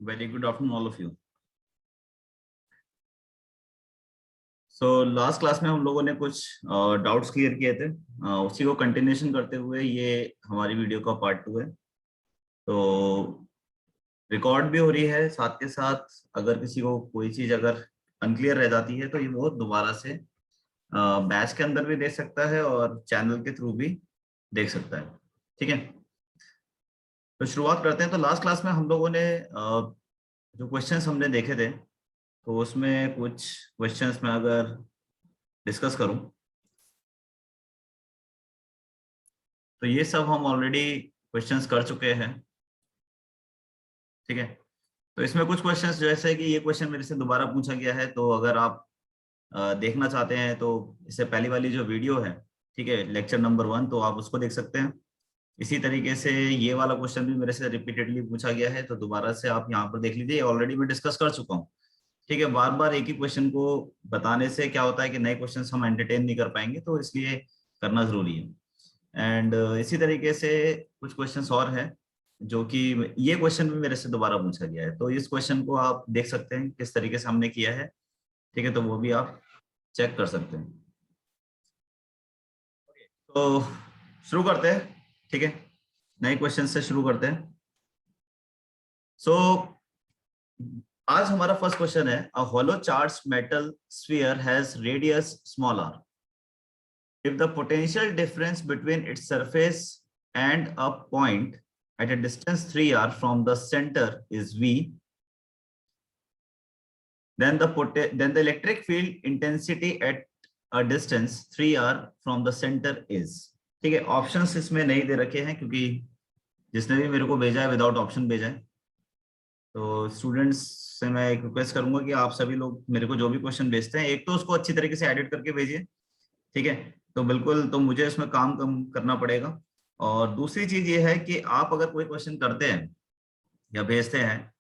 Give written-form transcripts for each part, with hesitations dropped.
Very good afternoon, all of you. So last class में हम लोगों ने कुछ डाउट्स क्लियर किए थे। उसी को कंटिन्यूशन करते हुए ये हमारी वीडियो का पार्ट 2 है। तो रिकॉर्ड भी हो रही है, साथ के साथ अगर किसी को कोई चीज अगर अनक्लियर रह जाती है तो ये वो दोबारा से बैच के अंदर भी देख सकता है और चैनल के थ्रू भी देख सकता है। ठीक है, तो शुरुआत करते हैं। तो लास्ट क्लास में हम लोगों ने जो क्वेश्चंस हमने देखे थे, तो उसमें कुछ क्वेश्चंस में अगर डिस्कस करूं तो ये सब हम ऑलरेडी क्वेश्चंस कर चुके हैं। ठीक है, तो इसमें कुछ क्वेश्चंस जैसे कि ये क्वेश्चन मेरे से दोबारा पूछा गया है, तो अगर आप देखना चाहते हैं तो इससे पहली वाली जो वीडियो है, ठीक है, लेक्चर नंबर 1, तो आप उसको देख सकते हैं। इसी तरीके से ये वाला क्वेश्चन भी मेरे से रिपीटेडली पूछा गया है, तो दोबारा से आप यहाँ पर देख लीजिए, ऑलरेडी मैं डिस्कस कर चुका हूँ। ठीक है, बार बार एक ही क्वेश्चन को बताने से क्या होता है कि नए क्वेश्चन हम एंटरटेन नहीं कर पाएंगे, तो इसलिए करना जरूरी है। एंड इसी तरीके से कुछ क्वेश्चंस और हैं जो कि ये क्वेश्चन भी मेरे से दोबारा पूछा गया है, तो इस क्वेश्चन को आप देख सकते हैं किस तरीके से हमने किया है। ठीक है, तो वो भी आप चेक कर सकते हैं। तो शुरू करते हैं। ठीक है, नए क्वेश्चन से शुरू करते हैं। सो आज हमारा फर्स्ट क्वेश्चन है, a hollow charge metal sphere has radius small r. If the potential difference between its surface and a point at a distance 3r from the center is V, then the electric field intensity at a distance 3r from the center is। ठीक है, options इसमें नहीं दे रखे हैं क्योंकि जिसने भी मेरे को भेजा है विदाउट ऑप्शन भेजा है। तो स्टूडेंट्स से मैं एक रिक्वेस्ट करूंगा कि आप सभी लोग मेरे को जो भी क्वेश्चन भेजते हैं, एक तो उसको अच्छी तरीके से एडिट करके भेजिए। ठीक है, तो बिल्कुल, तो मुझे इसमें काम कम करना पड़ेगा। और दूसरी चीज ये है कि आप अगर कोई क्वेश्चन करते हैं या भेजते हैं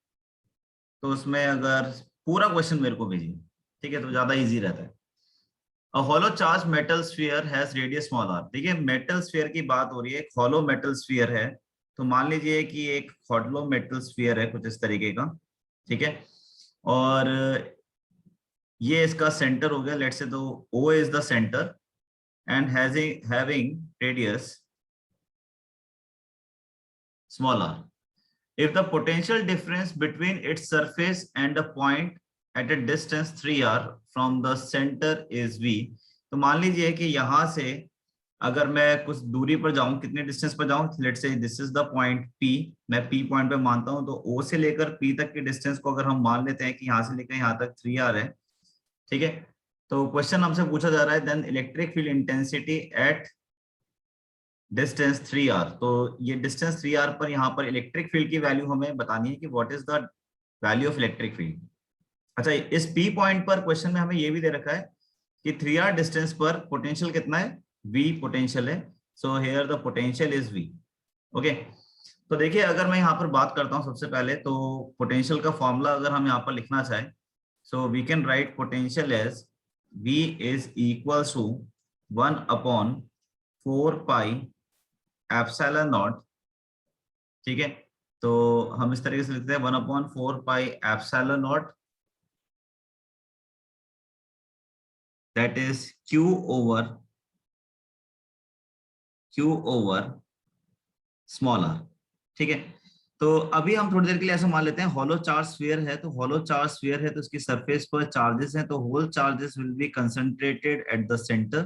तो उसमें अगर पूरा क्वेश्चन मेरे को भेजिए। ठीक है, तो ज्यादा इजी रहता है। A hollow charge metal sphere has radius small r. देखिए, मेटल स्फीयर की बात हो रही है, एक होलो मेटल स्फीयर है। तो मान लीजिए कि एक होलो मेटल स्फीयर है कुछ इस तरीके का। ठीक है, और ये इसका सेंटर हो गया, लेट्स से, तो O is the centre and having radius small r. If the potential difference between its surface and a point at a distance 3r from the center is V, तो मान लीजिए कि यहां से अगर मैं कुछ दूरी पर जाऊं, कितने डिस्टेंस पर जाऊं, let's say this is the point P, मैं P पॉइंट पे मानता हूं, तो O से लेकर P तक के डिस्टेंस को अगर हम मान लेते हैं कि यहां से लेकर यहां तक 3r है। ठीक है, तो क्वेश्चन हमसे पूछा जा रहा है, then electric field intensity at distance 3r। तो ये डिस्टेंस 3r पर यहाँ पर इलेक्ट्रिक फील्ड की वैल्यू हमें बतानी है कि what is the value of electric field. अच्छा, इस P पॉइंट पर क्वेश्चन में हमें ये भी दे रखा है कि 3r डिस्टेंस पर पोटेंशियल कितना है, V पोटेंशियल है। So here the potential is V। Okay, तो देखिए, अगर मैं यहाँ पर बात करता हूँ सबसे पहले, तो पोटेंशियल का फॉर्मूला अगर हम यहाँ पर लिखना चाहें, so we can write potential as V is equal to 1/4 pi epsilon naught. ठीक है, तो हम इस तरीके से लिखते हैं 1/4 pi epsilon naught, that is Q over small r। ठीक है, तो अभी हम थोड़ी देर के लिए ऐसा मान लेते हैं, होलो चार्ज स्फीयर है, तो होलो चार्ज स्फीयर है तो इसकी सरफेस पर चार्जेस हैं, तो whole charges will be concentrated at the centre.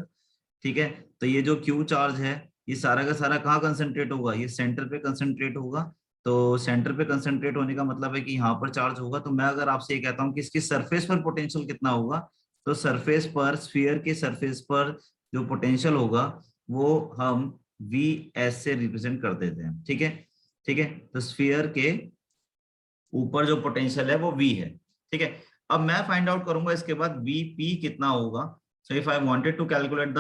ठीक है, तो ये जो Q चार्ज है ये सारा का सारा कहाँ कंसंट्रेट होगा, ये सेंटर पे कंसंट्रेट होगा। तो सेंटर पे कंसंट्रेट होने का मतलब है कि यहाँ पर चार्ज होगा। तो मैं अगर आपसे ये कहता हूँ कि इसकी सरफेस पर पोटेंशियल कितना होगा, तो सरफेस पर, स्फीयर की सरफेस पर जो पोटेंशियल होगा वो हम VS से रिप्रेजेंट कर देते हैं। ठीक है, ठीक है, तो स्फीयर के ऊपर जो पोटेंशियल है वो V है। ठीक है, अब मैं फाइंड आउट करूंगा इसके बाद VP कितना होगा। So if I wanted to calculate the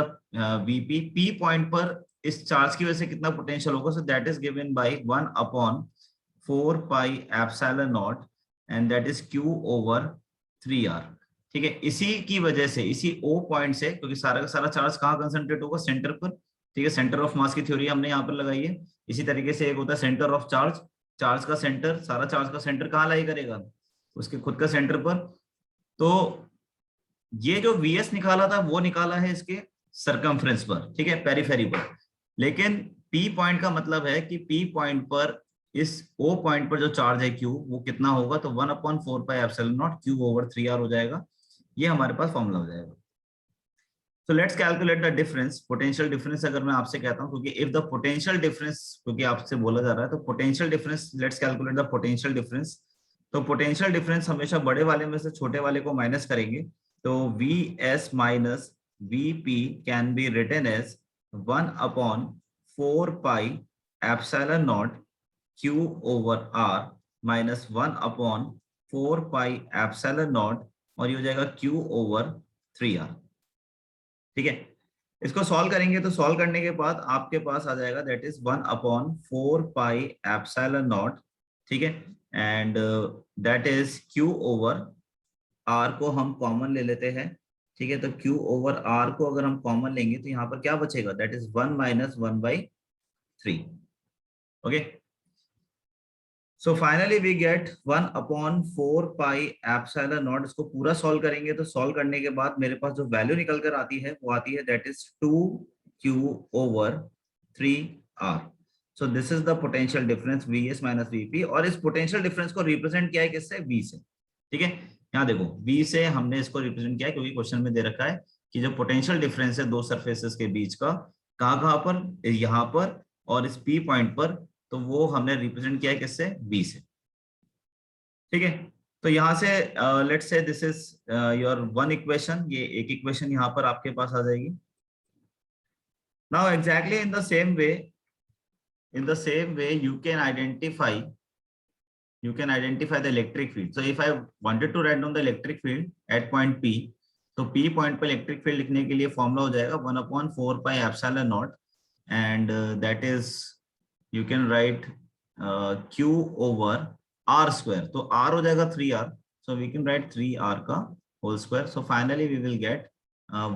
VP, P point पर इस चार्ज की वजह से कितना पोटेंशियल होगा, so that is given by 1/4 pi epsilon naught and that is Q over 3r। ठीक है, इसी की वजह से, इसी O पॉइंट से, क्योंकि सारा का सारा चार्ज कहाँ कंसंट्रेट होगा, सेंटर पर। ठीक है, सेंटर ऑफ मास की थ्योरी हमने यहाँ पर लगाई है। इसी तरीके से एक होता है सेंटर ऑफ चार्ज, चार्ज का सेंटर, सारा चार्ज का सेंटर कहाँ लाई करेगा, उसके खुद का सेंटर पर। तो ये जो वीएस निकाला था वो निकाला है इसके सरकमफ्रेंस पर, ठीक है, पेरिफेरी पर। लेकिन पी पॉइंट का मतलब है कि पी पॉइंट पर, इस ओ पॉइंट पर जो चार्ज है क्यू, वो कितना होगा, तो 1/4πε0 Q/3R हो जाएगा। ये हमारे पास फॉर्मूला हो जाएगा। So let's calculate the difference, potential difference अगर मैं आपसे कहता हूं, क्योंकि इफ द पोटेंशियल डिफरेंस, क्योंकि आपसे बोला जा रहा है, तो potential difference, let's calculate the potential difference. तो पोटेंशियल डिफरेंस हमेशा बड़े वाले में से छोटे वाले को माइनस करेंगे। तो Vs minus Vp can be written as 1/4πε0 Q/R minus 1/4πε0, और ये हो जाएगा Q/3R। ठीक है, इसको सॉल्व करेंगे तो सॉल्व करने के बाद आपके पास आ जाएगा दैट इज 1/4πε0, ठीक है, एंड दैट इज Q/R को हम कॉमन ले लेते हैं। ठीक है, तो Q/R को अगर हम कॉमन लेंगे तो यहाँ पर क्या बचेगा, that is 1 - 1/3। Okay, so finally we get 1/4πε0। इसको पूरा सॉल्व करेंगे तो सॉल्व करने के बाद मेरे पास जो वैल्यू निकल कर आती है वो आती है that is 2Q/3R। So this is the potential difference Vs minus Vp, और इस पोटेंशियल डिफरेंस को रिप्रेजेंट किया है किससे, V से। ठीक है, यहाँ देखो V से हमने इसको रिप्रेजेंट किया है, क्योंकि क्वेश्चन में दे रखा है कि जो पोटेंशियल डिफरेंस है दो सरफेसेस के बीच का, कहाँ पर, यहाँ पर और इस P पॉइंट पर, तो वो हमने रिप्रेजेंट किया है किससे, बी से। ठीक है, तो यहां से let's say this is your one equation, ये एक इक्वेशन यहां पर आपके पास आ जाएगी। Now exactly in the same way you can identify the electric field. So if I wanted to write down the electric field at point P, तो P point पर electric field लिखने के लिए फॉर्मूला हो जाएगा 1/4πε0, and that is you can write Q/R², तो R हो जाएगा 3R, so we can write 3R का whole square. So finally we will get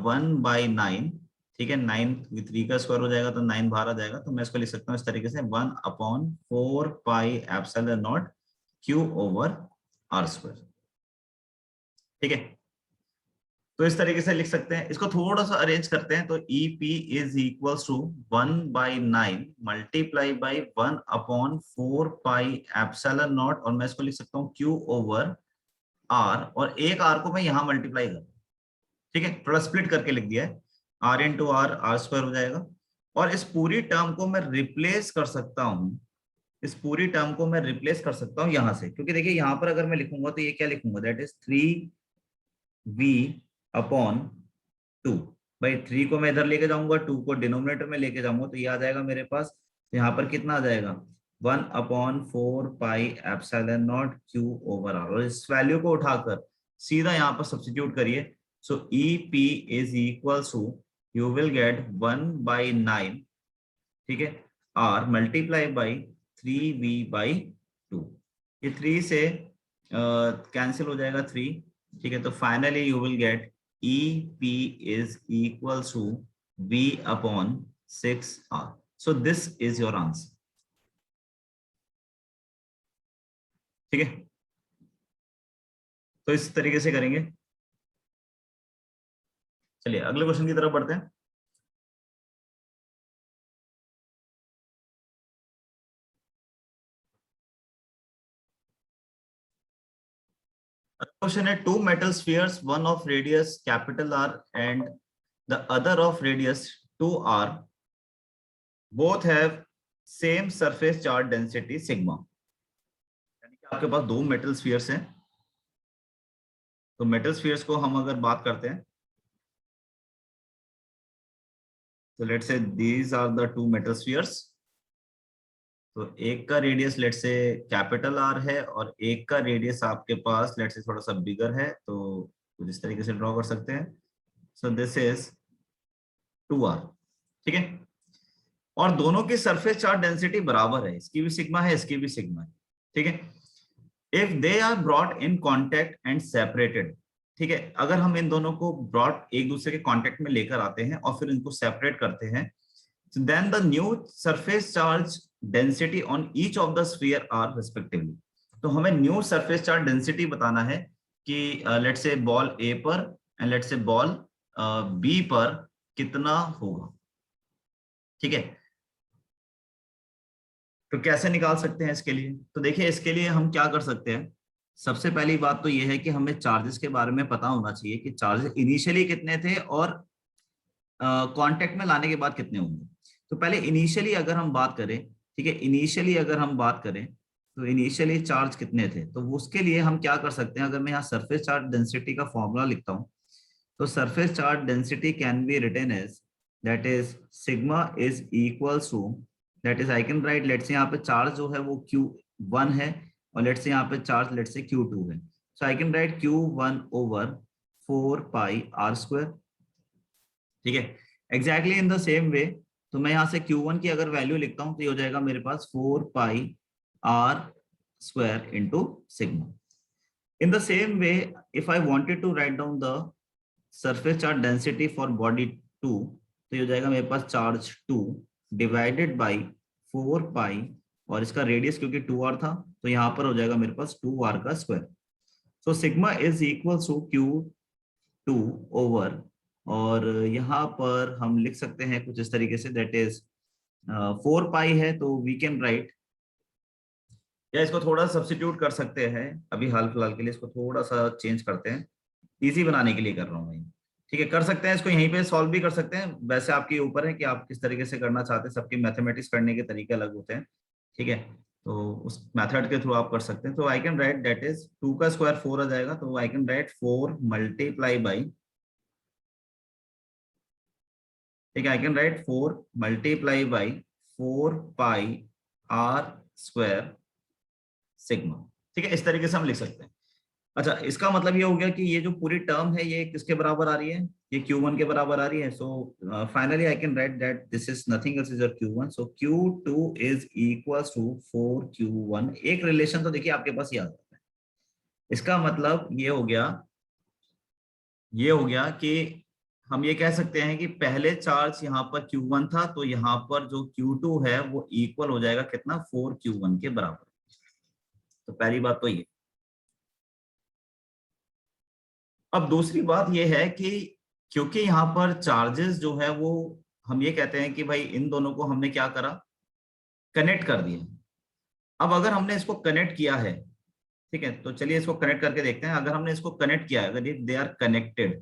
1/9। ठीक है, 9 3 का स्क्वायर हो जाएगा तो 9 बाहर आ जाएगा, तो मैं इसको लिख सकता हूँ इस तरीके से 1/4πε0 Q/R²। ठीक है, तो इस तरीके से लिख सकते हैं। इसको थोड़ा सा अरेंज करते हैं, तो EP is equals to 1/9 multiply by 1/4πε0, और मैं इसको लिख सकता हूँ Q/R, और एक R को मैं यहाँ मल्टीप्लाई कर, ठीक है, थोड़ा स्प्लिट करके लिख दिया है, R × R² हो जाएगा। और इस पूरी टर्म को मैं रिप्लेस कर सकता हूँ, यहाँ से, क्योंकि देखिए यहाँ पर अगर मैं लिखूंगा तो ये क्या लिखूंगा, दैट इज 3V/2। भाई 3 को मैं इधर लेके जाऊंगा, 2 को डिनोमिनेटर में लेके जाऊंगा, तो ये आ जाएगा मेरे पास, तो यहाँ पर कितना आ जाएगा 1/4πε0 Q/R, और इस वैल्यू को उठाकर सीधा यहाँ पर सब्स्टिट्यूट करिए। So EP is equal to, you will get 1/9, ठीक है, R मल्टीप्लाई बाई 3V/2। ये 3 से कैंसिल हो जाएगा 3, ठीक है, तो finally you will get EP is equal to V/6R। So this is your answer. ठीक है, तो इस तरीके से करेंगे। चलिए अगले क्वेश्चन की तरफ बढ़ते हैं। क्वेश्चन है, two metal spheres, one of radius R and the other of radius 2R, both have same surface charge density sigma. यानी कि आपके पास दो मेटल स्फीयर्स हैं। तो मेटल स्फीयर्स को हम अगर बात करते हैं, तो let's say these are the two metal spheres. तो एक का रेडियस लेट्स से R है, और एक का रेडियस आपके पास लेट्स से थोड़ा सा बिगर है, तो कुछ इस तरीके से ड्रॉ कर सकते हैं। सो दिस इज 2R। ठीक है, और दोनों की सरफेस चार्ज डेंसिटी बराबर है, इसकी भी सिग्मा है, इसकी भी सिग्मा है। ठीक है, if they are brought in contact and separated, ठीक है, अगर हम इन दोनों को ब्रॉट एक दूसरे के कॉन्टेक्ट में लेकर आते हैं और फिर इनको सेपरेट करते हैं, then the new surface charge density on each of the sphere are respectively. तो हमें न्यू सरफेस चार्ज डेंसिटी बताना है कि लेट्स से बॉल ए पर and let's say ball B पर कितना होगा। ठीक है, तो कैसे निकाल सकते हैं इसके लिए? तो देखिए इसके लिए हम क्या कर सकते हैं। सबसे पहली बात तो ये है कि हमें चार्जेस के बारे में पता होना चाहिए कि चार्जेस इनिशियली कितने थे और कांटेक्ट में लाने के बाद कितने होंगे। तो पहले इनिशियली अगर हम बात करें, ठीक है, इनिशियली अगर हम बात करें तो इनिशियली चार्ज कितने थे, तो उसके लिए हम क्या कर सकते हैं। अगर मैं यहाँ सरफेस चार्ज डेंसिटी का फॉर्मूला लिखता हूँ, तो surface charge density can be written as that is sigma is equals to, that is I can write, let's say यहाँ पे चार्ज जो है वो Q1 है और लेट्स से यहाँ पे चार्ज लेट्स से Q2 है। So I can write Q1 over 4πr²। ठीक है, exactly in the same way, तो मैं यहाँ से Q1 की अगर वैल्यू लिखता हूँ तो ये हो जाएगा मेरे पास 4πr² into sigma. In the same way, if I wanted to write down the surface charge density for body 2, तो ये हो जाएगा मेरे पास चार्ज 2 डिवाइडेड बाई 4π, और इसका रेडियस क्योंकि 2r था तो यहाँ पर हो जाएगा मेरे पास 2r का square. So sigma is equal to Q2 over, और यहाँ पर हम लिख सकते हैं कुछ इस तरीके से, दैट इज 4π है तो वी कैन राइट, या इसको थोड़ा सब्स्टिट्यूट कर सकते हैं, अभी हाल फिलहाल के लिए इसको थोड़ा सा चेंज करते हैं, इजी बनाने के लिए कर रहा हूँ मैं। ठीक है, कर सकते हैं इसको यहीं पे सॉल्व भी कर सकते हैं, वैसे आपके ऊपर है कि आप किस तरीके से करना चाहते हैं, सबके मैथमेटिक्स करने के तरीके अलग होते हैं। ठीक है, तो उस मेथड के थ्रू आप कर सकते हैं। तो आई कैन राइट दैट इज 2 का स्क्वायर 4 आ जाएगा, तो आई कैन राइट 4 मल्टीप्लाई बाई, ठीक है, आई can right 4 multiply by 4πr² sigma. ठीक है, इस तरीके से हम लिख सकते हैं। अच्छा, इसका मतलब ये हो गया कि ये जो पूरी टर्म है ये किसके बराबर आ रही है, ये Q1 के बराबर आ रही है। So finally I can write that this is nothing else is your Q1, so Q2 is equals to 4Q1। एक रिलेशन तो देखिए आपके पास ये आ जाता है। इसका मतलब ये हो गया कि हम ये कह सकते हैं कि पहले चार्ज यहाँ पर Q1 था, तो यहाँ पर जो Q2 है वो इक्वल हो जाएगा कितना, 4Q1 के बराबर। तो पहली बात तो ये। अब दूसरी बात यह है कि क्योंकि यहाँ पर चार्जेस जो है वो, हम ये कहते हैं कि भाई इन दोनों को हमने क्या करा, कनेक्ट कर दिया। अब अगर हमने इसको कनेक्ट किया है, ठीक है, तो चलिए इसको कनेक्ट करके देखते हैं। अगर हमने इसको कनेक्ट किया है, अगर दे आर कनेक्टेड,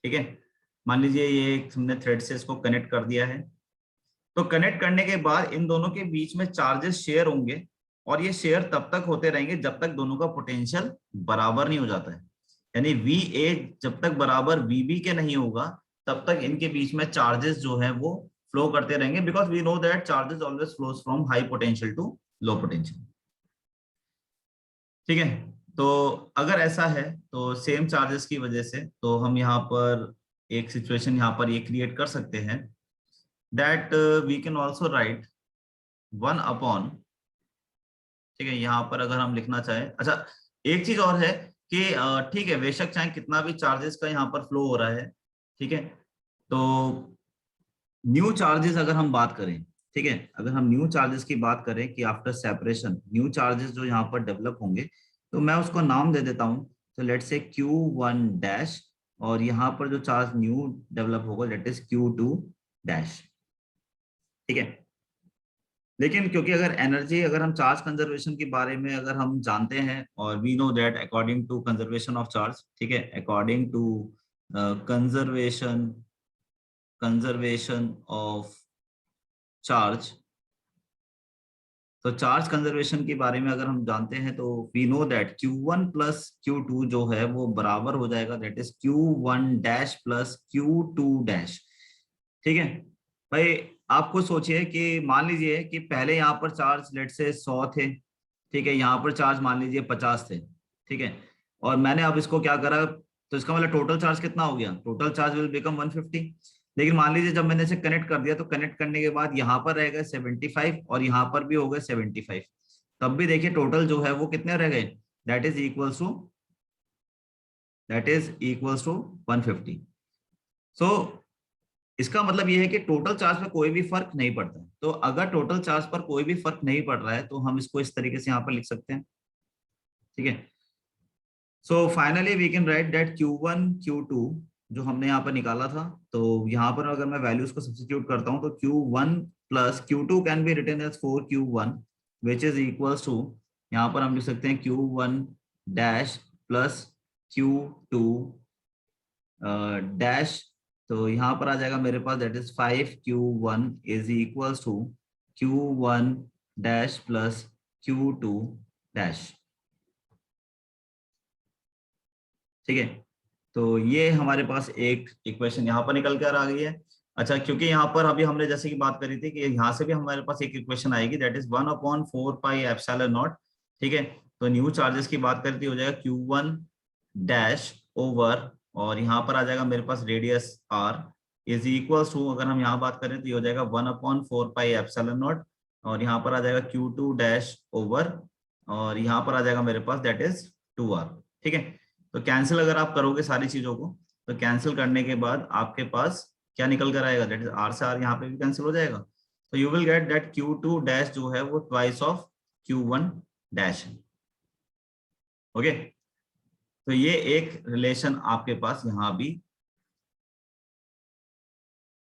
ठीक है, मान लीजिए ये हमने थ्रेड से इसको कनेक्ट कर दिया है, तो कनेक्ट करने के बाद इन दोनों के बीच में चार्जेस शेयर होंगे, और ये शेयर तब तक होते रहेंगे जब तक दोनों का पोटेंशियल बराबर नहीं हो जाता है। यानी VA जब तक बराबर VB के नहीं होगा तब तक इनके बीच में चार्जेस जो है वो फ्लो करते रहेंगे, because we know that charges always flows from high potential to low potential. ठीक है, तो अगर ऐसा है तो सेम चार्जेस की वजह से तो हम यहाँ पर एक सिचुएशन यहाँ पर ये क्रिएट कर सकते हैं, that we can also write 1/, ठीक है, यहाँ पर अगर हम लिखना चाहें। अच्छा, एक चीज और है कि ठीक है, बेशक चाहे कितना भी चार्जेस का यहाँ पर फ्लो हो रहा है, ठीक है, तो न्यू चार्जेस अगर हम बात करें, ठीक है, अगर हम न्यू चार्जेस की बात करें कि आफ्टर सेपरेशन न्यू चार्जेस जो यहाँ पर डेवलप होंगे, तो मैं उसको नाम दे देता हूँ। तो लेट्स से Q1 डैश, और यहाँ पर जो चार्ज न्यू डेवलप होगा लेट इज Q2 डैश। ठीक है, लेकिन क्योंकि अगर एनर्जी, अगर हम चार्ज कंजर्वेशन के बारे में अगर हम जानते हैं, और we know that according to conservation of charge, ठीक है, according to conservation of charge, तो चार्ज कंजर्वेशन के बारे में अगर हम जानते हैं तो we know that Q1 plus Q2 जो है वो बराबर हो जाएगा, that is Q1 dash plus Q2 dash. ठीक है भाई, आप खुद सोचिए कि मान लीजिए कि पहले यहाँ पर चार्ज लेट से 100 थे, ठीक है, यहाँ पर चार्ज मान लीजिए 50 थे, ठीक है, और मैंने अब इसको क्या करा, तो इसका मतलब टोटल चार्ज कितना हो गया, टोटल चार्ज विल बिकम 150। लेकिन मान लीजिए जब मैंने इसे कनेक्ट कर दिया, तो कनेक्ट करने के बाद यहाँ पर रह गए 75 और यहाँ पर भी हो गए 75, तब भी देखिए टोटल जो है वो कितने रह गए, दैट इज इक्वल्स टू 150। सो इसका मतलब ये है कि टोटल चार्ज पर कोई भी फर्क नहीं पड़ता है। तो अगर टोटल चार्ज पर कोई भी फर्क नहीं पड़ रहा है तो हम इसको इस तरीके से यहाँ पर लिख सकते हैं, ठीक है। So finally we can write that Q1 Q2 जो हमने यहाँ पर निकाला था, तो यहाँ पर अगर मैं वैल्यूज को सब्स्टिट्यूट करता हूँ तो Q1 plus Q2 can be written as 4Q1 which is equals to, यहाँ पर हम लिख सकते हैं Q1 dash plus Q2 dash. तो यहाँ पर आ जाएगा मेरे पास that is 5Q1 is equals to Q1 dash plus Q2 dash, ठीक है। तो ये हमारे पास एक इक्वेशन यहाँ पर निकल कर आ गई है। अच्छा, क्योंकि यहाँ पर अभी हमने जैसे कि बात करी थी कि यहाँ से भी हमारे पास एक इक्वेशन आएगी दैट इज 1/4πε0, ठीक है। तो न्यू चार्जेस की बात करती हो जाएगा Q1 डैश ओवर, और यहाँ पर आ जाएगा मेरे पास radius r is equals to, अगर हम यहाँ बात करें तो ये हो जाएगा 1/4πε0, और यहाँ पर आ जाएगा Q2 डैश ओवर, और यहाँ पर आ जाएगा मेरे पास दैट इज 2r, ठीक है। तो कैंसिल अगर आप करोगे सारी चीजों को, तो कैंसिल करने के बाद आपके पास क्या निकल कर आएगा, दैट इज r से r यहाँ पे भी कैंसिल हो जाएगा। तो you will get that Q2 dash जो है वो ट्वाइस ऑफ Q1 डैश है, ओके। तो ये एक रिलेशन आपके पास यहाँ भी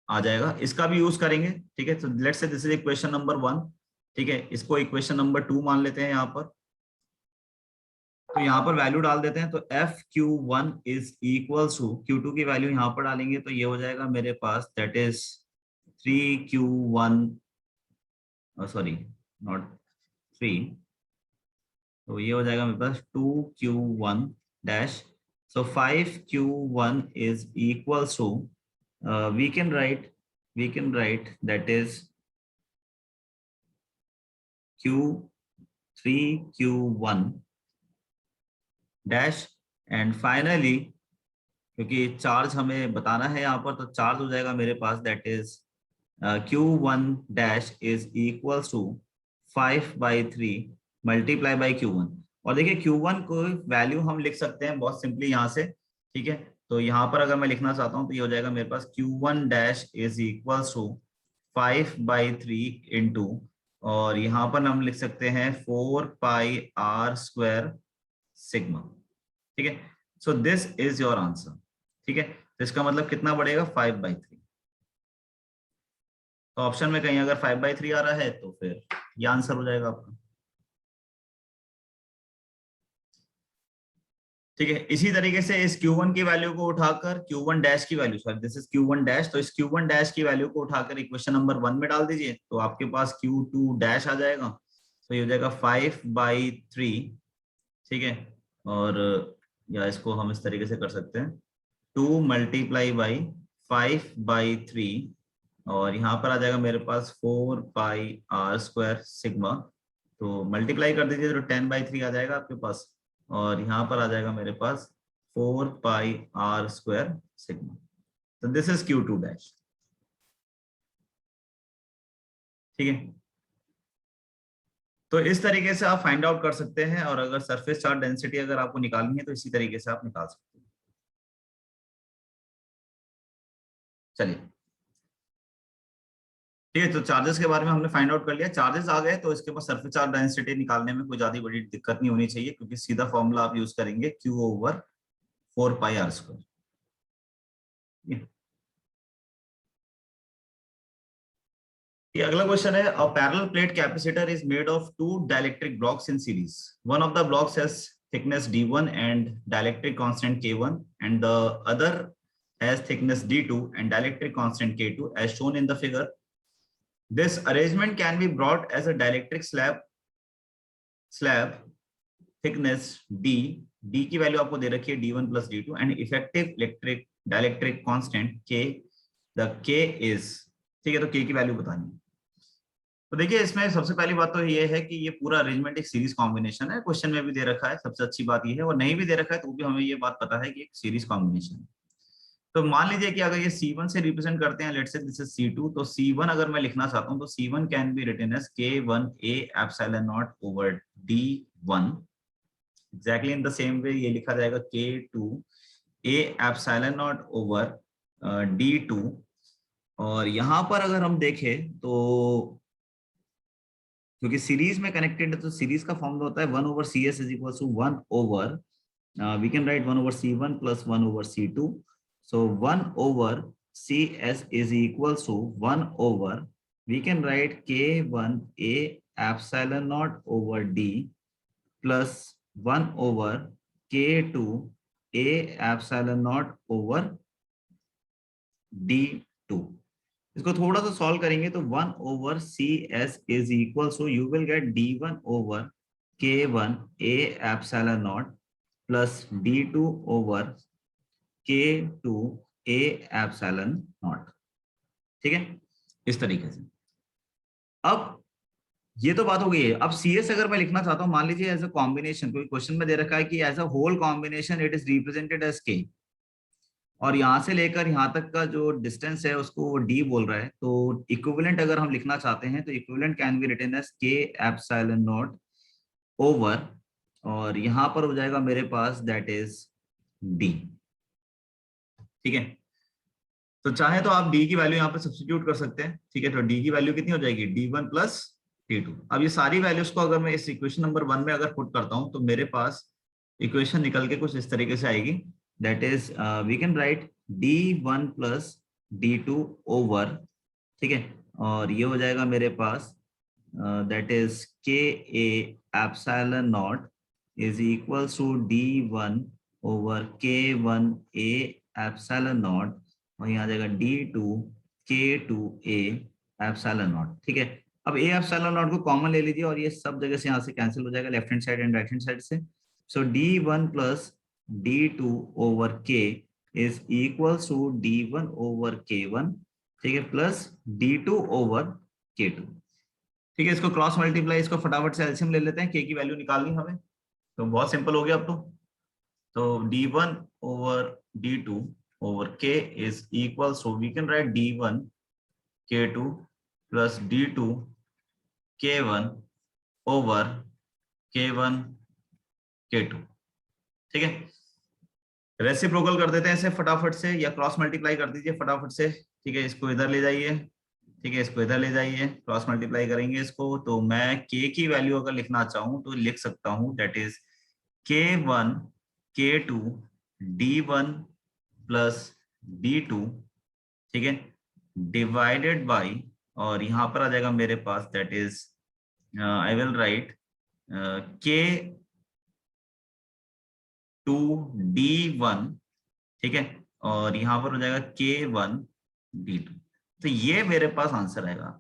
आ जाएगा, इसका भी यूज करेंगे, ठीक है। तो लेट्स से दिस इज इक्वेशन नंबर 1, ठीक है। इसको इक्वेशन नंबर 2 मान लेते हैं यहाँ पर। तो यहाँ पर वैल्यू डाल देते हैं, तो FQ1 is equal to Q2 की वैल्यू यहाँ पर डालेंगे तो ये हो जाएगा मेरे पास that is 3Q1, sorry not 3, तो ये हो जाएगा मेरे पास 2Q1 dash. So 5Q1 is equal to we can write that is Q3Q1 dash, and finally क्योंकि चार्ज हमें बताना है यहाँ पर, तो चार्ज हो जाएगा मेरे पास that is Q1 dash is equal to 5/3 multiply by Q1। और देखिए Q1 को वैल्यू हम लिख सकते हैं बहुत सिंपली यहाँ से, ठीक है। तो यहाँ पर अगर मैं लिखना चाहता हूँ तो ये हो जाएगा मेरे पास Q1 dash is equal to 5/3 into, और यहाँ पर हम लिख सकते हैं 4πr² सिग्मा, ठीक है। So this is your answer, ठीक है। तो इसका मतलब कितना बढ़ेगा 5/3। तो ऑप्शन में कहीं अगर 5/3 आ रहा है तो फिर ये आंसर हो जाएगा आपका, ठीक है। इसी तरीके से इस Q1 की वैल्यू को उठाकर Q1 डैश की value, sorry this is Q1 dash, तो इस Q1 डैश की वैल्यू को उठाकर इक्वेशन नंबर 1 में डाल दीजिए तो आपके पास Q2 डैश आ जाएगा। तो ये हो जाएगा 5/3, ठीक है। और या इसको हम इस तरीके से कर सकते हैं 2 मल्टीप्लाई बाई 5/3, और यहाँ पर आ जाएगा मेरे पास 4πr² सिग्मा। तो मल्टीप्लाई कर दीजिए तो 10/3 आ जाएगा आपके पास, और यहाँ पर आ जाएगा मेरे पास 4πr² सिग्मा। तो दिस इज Q2 डैश, ठीक है। तो इस तरीके से आप फाइंड आउट कर सकते हैं, और अगर सरफेस चार्ज डेंसिटी अगर आपको निकालनी है तो इसी तरीके से आप निकाल सकते हैं। चलिए, ठीक है। तो चार्जेस के बारे में हमने फाइंड आउट कर लिया, चार्जेस आ गए तो इसके बाद सरफेस चार्ज डेंसिटी निकालने में कोई ज्यादा बड़ी दिक्कत नहीं होनी चाहिए, क्योंकि सीधा फॉर्मूला आप यूज करेंगे Q/4πr²। ये अगला क्वेश्चन है, a parallel plate capacitor is made of two dielectric blocks in series, one of the blocks has thickness d1 and dielectric constant k1, and the other has thickness d2 and dielectric constant k2 as shown in the figure. This arrangement can be brought as a dielectric slab thickness d की value आपको दे रखी है d1 plus d2 and effective dielectric constant k, the k is, ठीक है। तो k की value बतानी है। तो देखिए इसमें सबसे पहली बात तो ये है कि ये पूरा अरेंजमेंट एक सीरीज कॉम्बिनेशन है, क्वेश्चन में भी दे रखा है, सबसे अच्छी बात ये है, और नहीं भी दे रखा है तो भी हमें ये बात पता है कि एक सीरीज कॉम्बिनेशन है। तो मान लीजिए कि अगर ये C1 से रिप्रेजेंट करते हैं, let's say this is C2, तो C1 अगर मैं लिखना चाहता हूं तो C1 can be written as K1A epsilon naught over D1, exactly in the same way ये लिखा जाएगा K2A epsilon naught over D2, और यहाँ पर अगर हम देखें तो क्योंकि सीरीज में कनेक्टेड है तो सीरीज का फॉर्मूला होता है 1/CS is equal to 1/, we can write 1/C1 plus 1/C2. So 1/CS is equals to 1/, we can write K1A epsilon naught over D plus 1/K2A epsilon naught over D2. इसको थोड़ा सा solve करेंगे तो 1/CS is equal so you will get D1/K1A epsilon naught plus D2 over K2A epsilon naught। ठीक है, इस तरीके से। अब ये तो बात हो गई है। अब CS अगर मैं लिखना चाहता हूं, मान लीजिए एज अ कॉम्बिनेशन, कोई क्वेश्चन में दे रखा है कि as a whole combination it is represented as K, और यहां से लेकर यहां तक का जो डिस्टेंस है उसको D बोल रहा है, तो इक्विवेलेंट अगर हम लिखना चाहते हैं तो equivalent can be written as K epsilon naught over, और यहां पर हो जाएगा मेरे पास दैट इज D। ठीक है, तो चाहे तो आप D की वैल्यू यहाँ पे सब्स्टिट्यूट कर सकते हैं। ठीक है, तो D की वैल्यू कितनी हो जाएगी, D1 प्लस D2। अब ये सारी वैल्यूज को अगर मैं इस इक्वेशन नंबर 1 में अगर पुट करता हूं तो मेरे पास इक्वेशन निकल के कुछ इस तरीके से आएगी, that is we can write D1 plus D2 over, ठीक है, और ये हो जाएगा मेरे पास that is KA epsilon naught is equals to D1 over K1A epsilon naught, और यहाँ आ जाएगा D2 K2A एप्सिलॉन नॉट। ठीक है, अब A एप्सिलॉन नॉट को कॉमन ले लीजिए और ये सब जगह से यहाँ से कैंसिल हो जाएगा, left hand side and right hand side से। So D1 plus D2 over K is equals to D1 over K1, ठीक है, प्लस D2 ओवर K2। ठीक है, इसको क्रॉस मल्टीप्लाई, इसको फटाफट से एलसीएम ले लेते हैं, K की वैल्यू निकालनी हमें, तो बहुत सिंपल हो गया अब तो D1 over D2 over K is equal, so we can write D1 K2 plus D2 K1 over K1 K2। ठीक है, रेसिप्रोकल कर देते हैं इसे फटाफट से, या क्रॉस मल्टीप्लाई कर दीजिए फटाफट से। ठीक है, इसको इधर ले जाइए, ठीक है, इसको इधर ले जाइए, क्रॉस मल्टीप्लाई करेंगे इसको, तो मैं K की वैल्यू अगर लिखना चाहूं तो लिख सकता हूं that is K1 K2 D1 plus D2, ठीक है, डिवाइडेड बाई, और यहां पर आ जाएगा मेरे पास that is I will write K2 D1, ठीक है, और यहां पर हो जाएगा K1 D2। तो ये मेरे पास आंसर आएगा।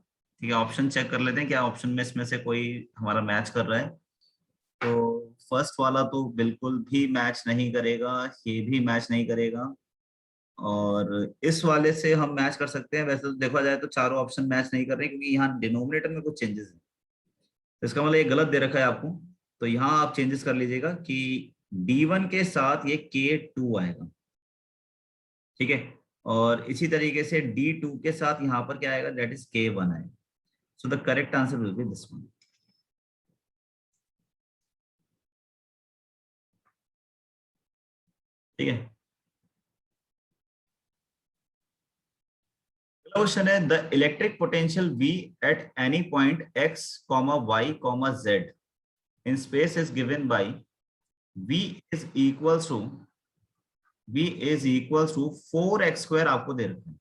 ठीक है, ऑप्शन चेक कर लेते हैं क्या ऑप्शन में इसमें से कोई हमारा मैच कर रहा है। तो फर्स्ट वाला तो बिल्कुल भी मैच नहीं करेगा, ये भी मैच नहीं करेगा, और इस वाले से हम मैच कर सकते हैं। वैसे तो देखा जाए तो चारों ऑप्शन मैच नहीं कर रहे क्योंकि यहाँ डिनोमिनेटर में कुछ चेंजेस है, तो इसका मतलब ये गलत दे रखा है आपको, तो यहाँ आप चेंजेस कर लीजिएगा कि D1 के साथ ये K2 आएगा। ठीक है, और इसी तरीके से D2 के साथ यहाँ पर क्या आएगा, दैट इज K1 आएगा। सो the correct answer will be this one. ठीक है, क्वेश्चन है the electric potential V at any point x, y, z in space is given by V is equals to 4x square आपको दे रखा है।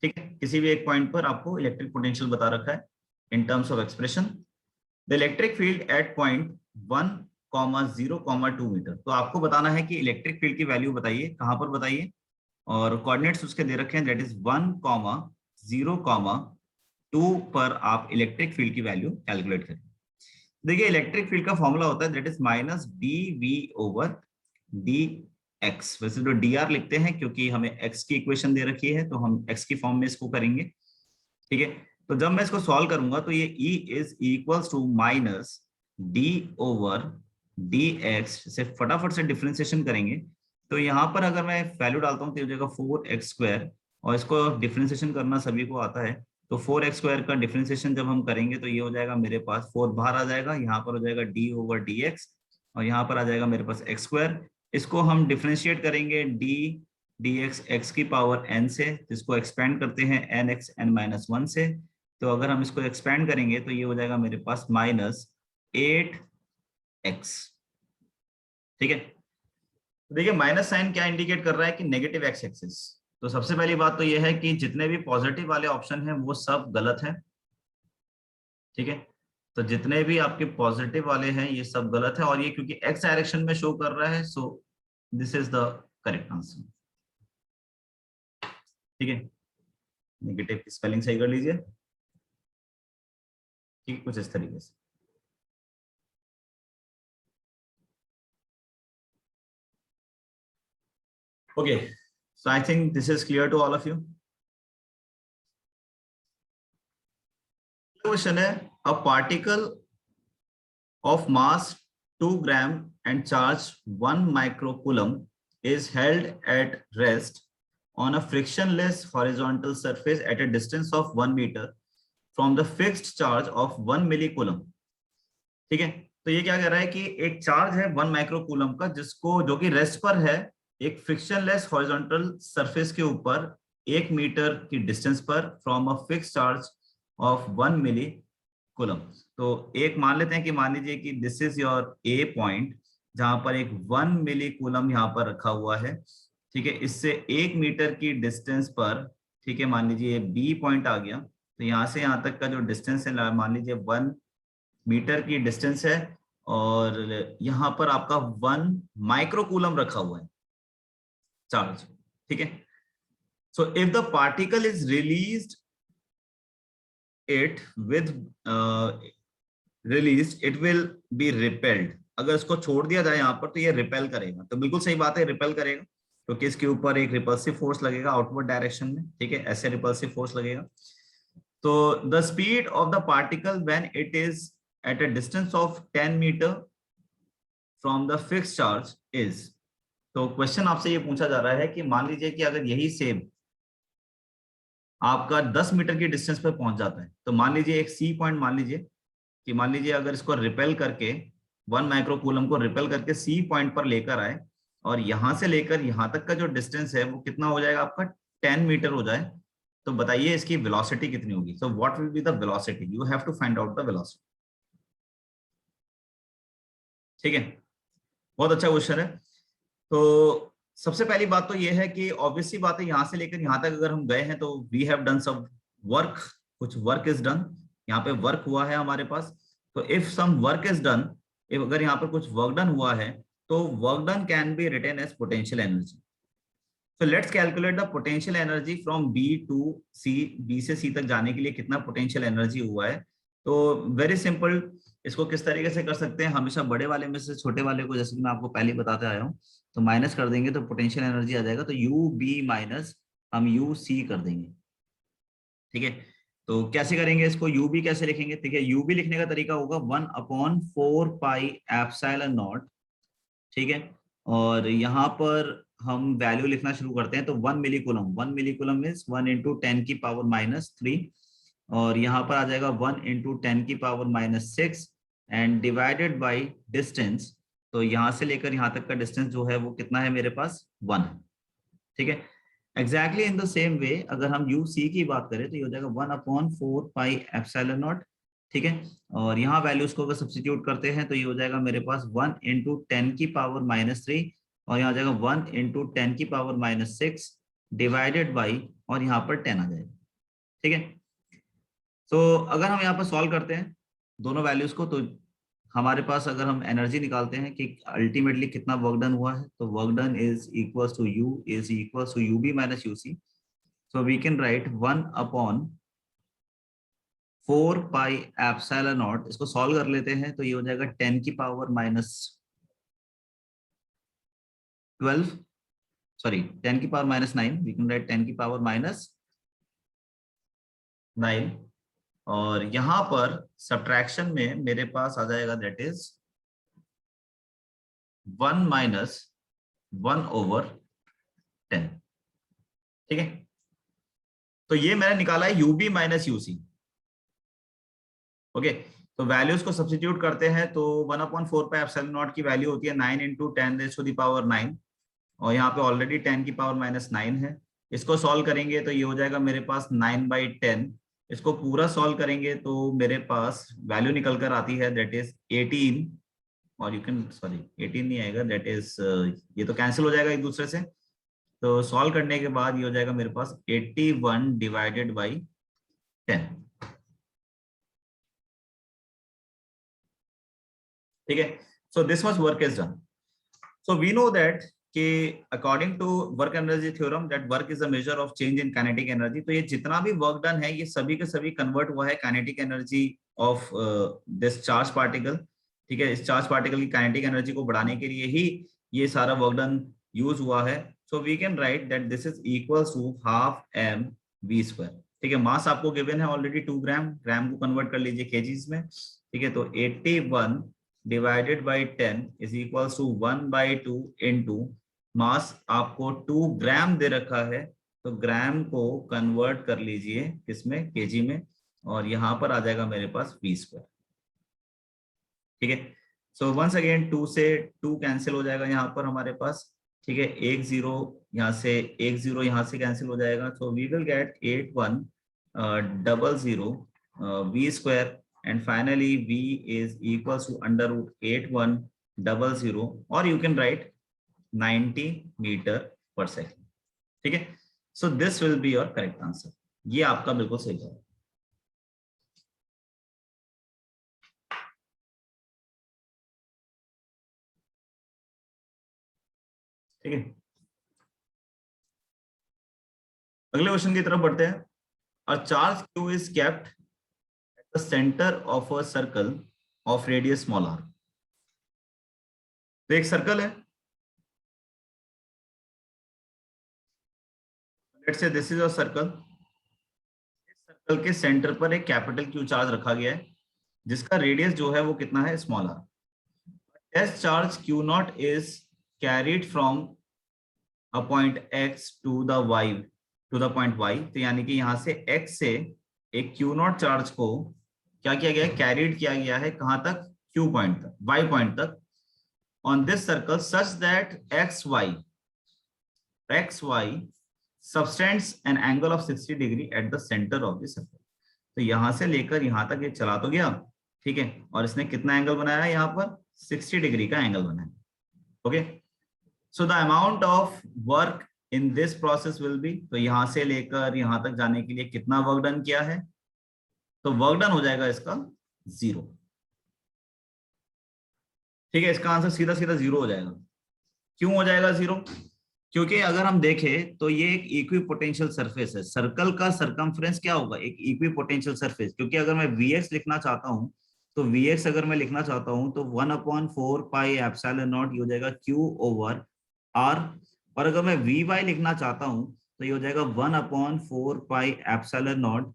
ठीक है, किसी भी एक पॉइंट पर आपको इलेक्ट्रिक पोटेंशियल बता रखा है in terms of expression. The electric field at point 1, 0, 2 metre. तो आपको बताना है कि इलेक्ट्रिक फील्ड की वैल्यू बताइए, कहां पर बताइए, और कोऑर्डिनेट्स उसके दे रखे हैं दैट इज 1, 0, 2 पर आप इलेक्ट्रिक फील्ड की वैल्यू कैलकुलेट करें। देखिए इलेक्ट्रिक फील्ड का फॉर्मूला होता है that is minus dv over dx। वैसे तो dr लिखते हैं क्योंकि हमें x की इक्वेशन दे रखी है, तो हम x की फॉर्म में इसको करेंगे। ठीक है, तो जब मैं इसको सॉल्व करूंगा तो ये E is equals to minus d over dx से फटाफट से डिफरेंशिएशन करेंगे, तो यहाँ पर अगर मैं वैल्यू डालता हूँ तो हो जाएगा 4x स्क्वायर, और इसको डिफरेंशिएशन करना सभी को आता है, तो 4x स्क्वायर का डिफरेंशिएशन जब हम करेंगे तो ये हो जाएगा मेरे पास 4 बाहर आ जाएगा, यहाँ पर हो जाएगा d ओवर dx, और यहाँ पर आ जाएगा मेरे पास x स्क्वायर। इसको हम डिफरेंशिएट करेंगे d dx x की पावर n से, जिसको एक्सपेंड करते हैं nx n-1 से। तो अगर हम इसको एक्सपेंड करेंगे तो ये हो जाएगा मेरे पास -8x। ठीक है, तो देखिए माइनस साइन क्या इंडिकेट कर रहा है कि नेगेटिव एक्स एक्सिस। तो सबसे पहली बात तो ये है कि जितने भी पॉजिटिव वाले ऑप्शन हैं वो सब गलत है। ठीक है, तो जितने भी आपके पॉजिटिव वाले हैं ये सब गलत है, और ये क्योंकि एक्स डायरेक्शन में शो कर रहा है, so this is the correct answer. ठीक है, नेगेटिव की स्पेलिंग सही कर लीजिए। ठीक है, कुछ इस तरीके से। Okay, so I think this is clear to all of you. Question है, a particle of mass 2 gram and charge 1 microcoulomb is held at rest on a frictionless horizontal surface at a distance of 1 meter from the fixed charge of 1 millicoulomb. ठीक है, तो ये क्या कह रहा है कि एक चार्ज है 1 माइक्रोकूलम का, जिसको जो कि रेस्ट पर है एक फ्रिक्शनलेस हॉरिजॉन्टल सरफेस के ऊपर 1 मीटर की डिस्टेंस पर from a fix charge of 1 milli coulomb. तो एक मान लेते हैं कि मान लीजिए कि this is your A point, जहां पर एक 1 मिली कूलम यहाँ पर रखा हुआ है। ठीक है, इससे 1 मीटर की डिस्टेंस पर, ठीक है, मान लीजिए बी पॉइंट आ गया, तो यहाँ से यहाँ तक का जो डिस्टेंस है मान लीजिए 1 मीटर की डिस्टेंस है, और यहाँ पर आपका 1 माइक्रोकूलम रखा हुआ है चार्ज। ठीक है, so if the particle is released it with released it will be repelled। अगर इसको छोड़ दिया जाए यहाँ पर तो ये रिपेल करेगा। तो बिल्कुल सही बात है, रिपेल करेगा क्योंकि इसके ऊपर एक रिपल्सिव फोर्स लगेगा आउटवर्ड डायरेक्शन में। ठीक है, ऐसे रिपल्सिव फोर्स लगेगा। तो the speed of the particle when it is at a distance of 10 metre from the fixed charge is. तो क्वेश्चन आपसे ये पूछा जा रहा है कि मान लीजिए कि अगर यही सेम आपका 10 मीटर की डिस्टेंस पर पहुंच जाता है, तो मान लीजिए एक सी पॉइंट मान लीजिए कि मान लीजिए अगर इसको रिपेल करके 1 माइक्रोकूलम को रिपेल करके सी पॉइंट पर लेकर आए, और यहां से लेकर यहां तक का जो डिस्टेंस है वो कितना हो जाएगा आपका 10 मीटर हो जाए, तो बताइए इसकी वेलोसिटी कितनी होगी। So what will be the velocity, you have to find out the velocity. ठीक है, बहुत अच्छा क्वेश्चन है। तो सबसे पहली बात तो ये है कि ऑब्वियसली बात है, यहां से लेकर यहां तक अगर हम गए हैं तो we have done some work, कुछ वर्क इज डन, यहाँ पे वर्क हुआ है हमारे पास। तो if some work is done, if अगर यहाँ पर कुछ वर्क डन हुआ है, तो work done can be written as potential energy. So let's calculate the potential energy from B to C, B से C तक जाने के लिए कितना पोटेंशियल एनर्जी हुआ है। तो वेरी सिंपल, इसको किस तरीके से कर सकते हैं, हमेशा बड़े वाले में से छोटे वाले को, जैसे कि मैं आपको पहले बताते आया हूँ, तो माइनस कर देंगे तो पोटेंशियल एनर्जी आ जाएगा। तो यू बी माइनस हम यू सी कर देंगे। ठीक है, तो कैसे करेंगे इसको, यू बी कैसे लिखेंगे। ठीक है, यू बी लिखने का तरीका होगा 1/4 पाई एप्सिलॉन नॉट। ठीक है, और यहाँ पर हम वैल्यू लिखना शुरू करते हैं। तो 1 मिली कूलम इज 1 × 10⁻³ और यहाँ पर आ जाएगा 1 × 10⁻⁶ एंड डिवाइडेड बाय डिस्टेंस। तो यहाँ से लेकर यहाँ तक का डिस्टेंस जो है वो कितना है मेरे पास 1 है। ठीक है, एग्जैक्टली इन द सेम वे अगर हम यू सी की बात करें तो ये हो जाएगा 1/4 पाई एप्सिलॉन नॉट। ठीक है, और यहाँ वैल्यूज को अगर सब्स्टिट्यूट करते हैं तो ये हो जाएगा मेरे पास 1 × 10⁻³ और यहाँ आ जाएगा 1 × 10⁻⁶ डिवाइडेड बाई, और यहाँ पर 10 आ जाएगा। ठीक है, तो अगर हम यहाँ पर सॉल्व करते हैं दोनों वैल्यूज को, तो हमारे पास अगर हम एनर्जी निकालते हैं कि अल्टीमेटली कितना वर्क डन हुआ है, तो work done is equals to U is equals to U B minus U C. So we can write 1/4 pi epsilon naught. इसको सॉल्व कर लेते हैं तो ये हो जाएगा 10⁻⁻12, सॉरी 10⁻⁹ वी कैन राइट 10⁻⁹ और यहां पर सब्ट्रैक्शन में मेरे पास आ जाएगा दैट इज 1 - 1/10। ठीक है, तो ये मैंने निकाला है यूबी माइनस यूसी। ओके, तो वैल्यूज को सब्स्टिट्यूट करते हैं तो 1/4 पाई एप्सिलॉन नॉट की वैल्यू होती है 9 × 10⁻⁹ और यहाँ पे ऑलरेडी 10⁻⁹ है। इसको सॉल्व करेंगे तो ये हो जाएगा मेरे पास 9/10। इसको पूरा सॉल्व करेंगे तो मेरे पास वैल्यू निकल कर आती है दैट इज 18। और यू कैन सॉरी 18 नहीं आएगा, दैट इज ये तो कैंसिल हो जाएगा एक दूसरे से। तो सॉल्व करने के बाद ये हो जाएगा मेरे पास 81/10। ठीक है, so this much work is done. So we know that कि according to work energy theorem that work is a measure of change in kinetic energy. तो ये जितना भी वर्क डन है ये सभी के सभी कन्वर्ट हुआ है kinetic energy of this charge particle. ठीक है, इस चार्ज पार्टिकल की काइनेटिक एनर्जी को बढ़ाने के लिए ही ये सारा वर्क डन यूज हुआ है। So we can write that this is equal to half mv²। ठीक है, मास आपको गिवन है ऑलरेडी 2 ग्राम, ग्राम को कन्वर्ट कर लीजिए केजीज में। ठीक है, तो 81 divided by 10 is equal to 1/2 into mass आपको 2 ग्राम दे रखा है, तो ग्राम को कन्वर्ट कर लीजिए किसमें, केजी में, और यहां पर आ जाएगा मेरे पास v²। ठीक है, सो वंस अगेन 2 से 2 कैंसिल हो जाएगा यहाँ पर हमारे पास। ठीक है, 1 0 यहाँ से, 1 0 यहाँ से कैंसिल हो जाएगा। So we will get 8100 v², and finally v is equals to √8100, or you can write 90 metre per second. ठीक है, so this will be your correct answer. ये आपका बिल्कुल सही जवाब। ठीक है, अगले क्वेश्चन की तरफ बढ़ते हैं। A charge q is kept at the center of a circle of radius small r। तो एक सर्कल है, let's say this is a circle. इस सर्कल के सेंटर पर एक कैपिटल Q चार्ज रखा गया है जिसका रेडियस जो है वो कितना है, small r। Test charge Q0 is carried from a point x to the y to the point y। तो यानी कि यहां से x से एक Q0 चार्ज को क्या किया गया है, कैरिड किया गया है कहां तक, Q पॉइंट तक, y पॉइंट तक, on this circle such that xy subtends an angle of 60 degree at the center of the circle। तो यहां से लेकर यहां तक ये चला तो गया, ठीक है, और इसने कितना एंगल बनाया है यहाँ पर, 60 डिग्री का एंगल बनाया। Okay, so the amount of work in this process will be, तो यहां से लेकर यहां तक जाने के लिए कितना वर्क डन किया है, तो वर्क डन हो जाएगा इसका 0। ठीक है, इसका आंसर सीधा सीधा 0 हो जाएगा। क्यों हो जाएगा 0? क्योंकि अगर हम देखें तो ये एक इक्विपोटेंशियल सरफेस है। सर्कल का सरकमफ्रेंस क्या होगा, एक इक्विपोटेंशियल सरफेस। क्योंकि अगर मैं Vx लिखना चाहता हूं तो Vx अगर मैं लिखना चाहता हूं तो 1/4 पाई एप्सिलॉन नॉट ये हो जाएगा Q/R। और अगर मैं Vy लिखना चाहता हूं तो ये हो जाएगा 1/4 pi epsilon naught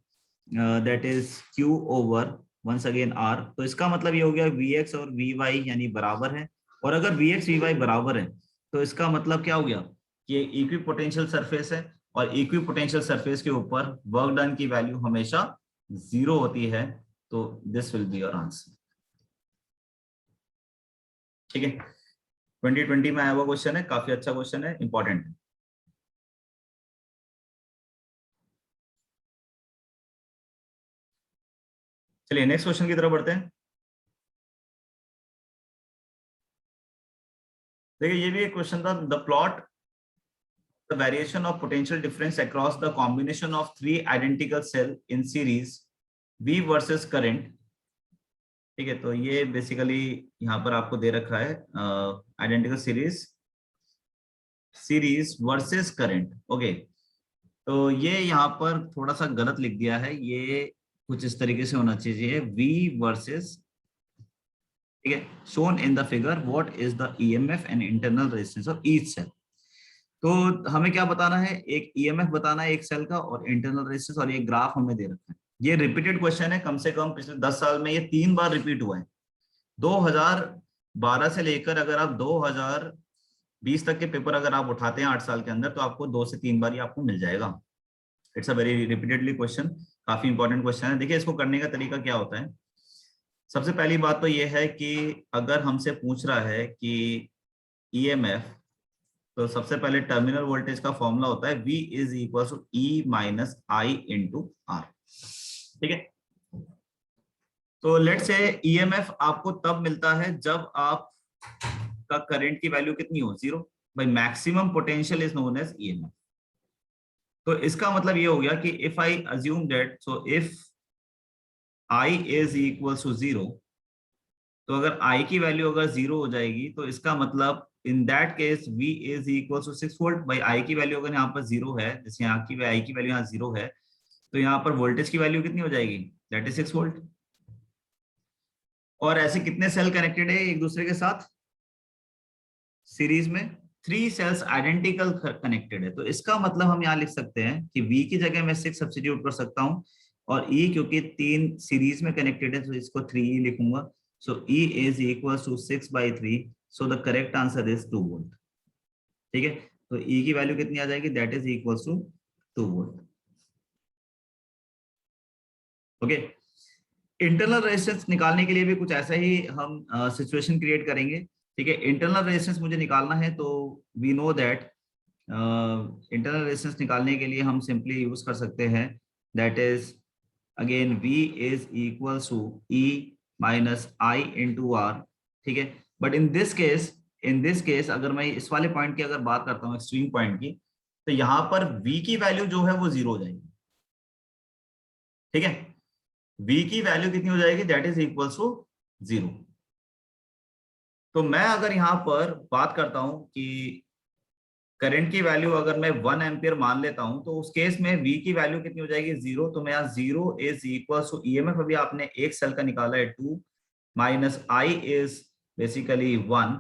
that is Q/वंस अगेन R। तो इसका मतलब ये हो गया Vx और Vy यानी बराबर है। और अगर Vx Vy बराबर है तो इसका मतलब क्या हो गया, ये इक्विपोटेंशियल सरफेस है, और इक्विपोटेंशियल सरफेस के ऊपर वर्क डन की वैल्यू हमेशा 0 होती है। तो this will be your answer. ठीक है, 2020 में आया हुआ क्वेश्चन है, काफी अच्छा क्वेश्चन है, इंपॉर्टेंट है। चलिए नेक्स्ट क्वेश्चन की तरफ बढ़ते हैं। देखिए ये भी एक क्वेश्चन था, the plot the variation of potential difference across the combination of 3 identical cell in series V versus current। ठीक है, तो ये बेसिकली यहाँ पर आपको दे रखा है identical series versus current. Okay, तो ये यहाँ पर थोड़ा सा गलत लिख दिया है, ये कुछ इस तरीके से होना चाहिए, V वर्सेस, ठीक है, shown in the figure what is the EMF and internal resistance of each cell। तो हमें क्या बताना है, एक ईएमएफ बताना है एक सेल का और इंटरनल रेजिस्टेंस, और ये ग्राफ हमें दे रखा है। ये रिपीटेड क्वेश्चन है, कम से कम पिछले 10 साल में ये 3 बार रिपीट हुआ है। 2012 से लेकर अगर आप 2020 तक के पेपर अगर आप उठाते हैं 8 साल के अंदर, तो आपको 2 से 3 बार ये आपको मिल जाएगा। It's a very repeatedly question, काफी इंपॉर्टेंट क्वेश्चन है। देखिए इसको करने का तरीका क्या होता है। सबसे पहली बात तो ये है कि अगर हमसे पूछ रहा है कि ईएमएफ तो सबसे पहले टर्मिनल वोल्टेज का फॉर्मूला होता है V is equal to E minus I into R। ठीक है, तो लेट से EMF आपको तब मिलता है जब आप का करंट की वैल्यू कितनी हो, 0। भाई maximum potential is known as EMF। तो इसका मतलब ये हो गया कि if I assume that, so if I is equal to 0, तो अगर I की वैल्यू अगर 0 हो जाएगी तो इसका मतलब in that case V is equal to 6 volt. भाई I की वैल्यू अगर यहाँ पर 0 है, जैसे यहाँ की I की वैल्यू यहाँ 0 है, तो यहाँ पर वोल्टेज की वैल्यू कितनी हो जाएगी, दैट इज 6 वोल्ट। और ऐसे कितने सेल कनेक्टेड है एक दूसरे के साथ सीरीज में, 3 सेल्स आइडेंटिकल कनेक्टेड है। तो इसका मतलब हम यहाँ लिख सकते हैं कि V की जगह मैं 6 सब्स्टिट्यूट कर सकता हूँ, और E क्योंकि 3 सीरीज में कनेक्टेड है तो इसको 3E लिखूंगा। So E is equal to 6/3, so the correct answer is 2 volt. ठीक है, तो E की वैल्यू कितनी आ जाएगी, that is equal to 2 volt. Okay, internal resistance निकालने के लिए भी कुछ ऐसा ही हम सिचुएशन क्रिएट करेंगे। ठीक है, इंटरनल रेजिस्टेंस मुझे निकालना है, तो we know that internal resistance निकालने के लिए हम सिंपली यूज कर सकते हैं, that is again V is equal to E minus I into R। ठीक है, बट इन दिस केस अगर मैं इस वाले पॉइंट की अगर बात करता हूँ, एक्सट्रीम पॉइंट की, तो यहाँ पर V की वैल्यू जो है वो 0 हो जाएगी। ठीक है, V की वैल्यू कितनी हो जाएगी, दैट इज इक्वल टू 0। तो मैं अगर यहाँ पर बात करता हूं कि करंट की वैल्यू अगर मैं 1 एम्पियर मान लेता हूं, तो उस केस में V की वैल्यू कितनी हो जाएगी, 0। तो मैं यहाँ 0 इज इक्वल टू EMF अभी आपने एक सेल का निकाला है 2 माइनस I इज बेसिकली 1।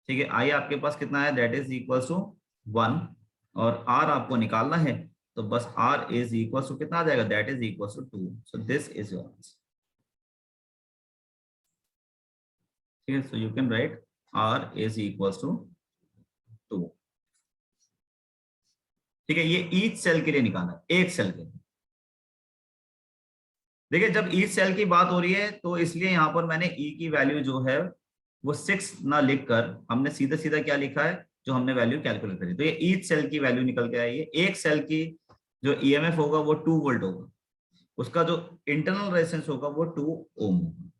ठीक है, I आपके पास कितना है, दैट इज इक्वल टू 1, और R आपको निकालना है, तो बस R इज इक्वल टू कितना आ जाएगा, that is equal to 2। So this is your answer. ठीक है, so you can write R is equal to 2। ठीक है, ये ईच सेल के लिए निकाला, एक सेल के लिए। देखिए, जब ईच सेल की बात हो रही है तो इसलिए यहां पर मैंने E की वैल्यू जो है वो 6 ना लिखकर हमने सीधा सीधा क्या लिखा है, जो हमने वैल्यू कैलकुलेट करी। तो ये ईच सेल की वैल्यू निकल के आई है। एक सेल की जो EMF होगा वो 2 वोल्ट होगा, उसका जो इंटरनल रेजिस्टेंस होगा वो 2 ओम होगा।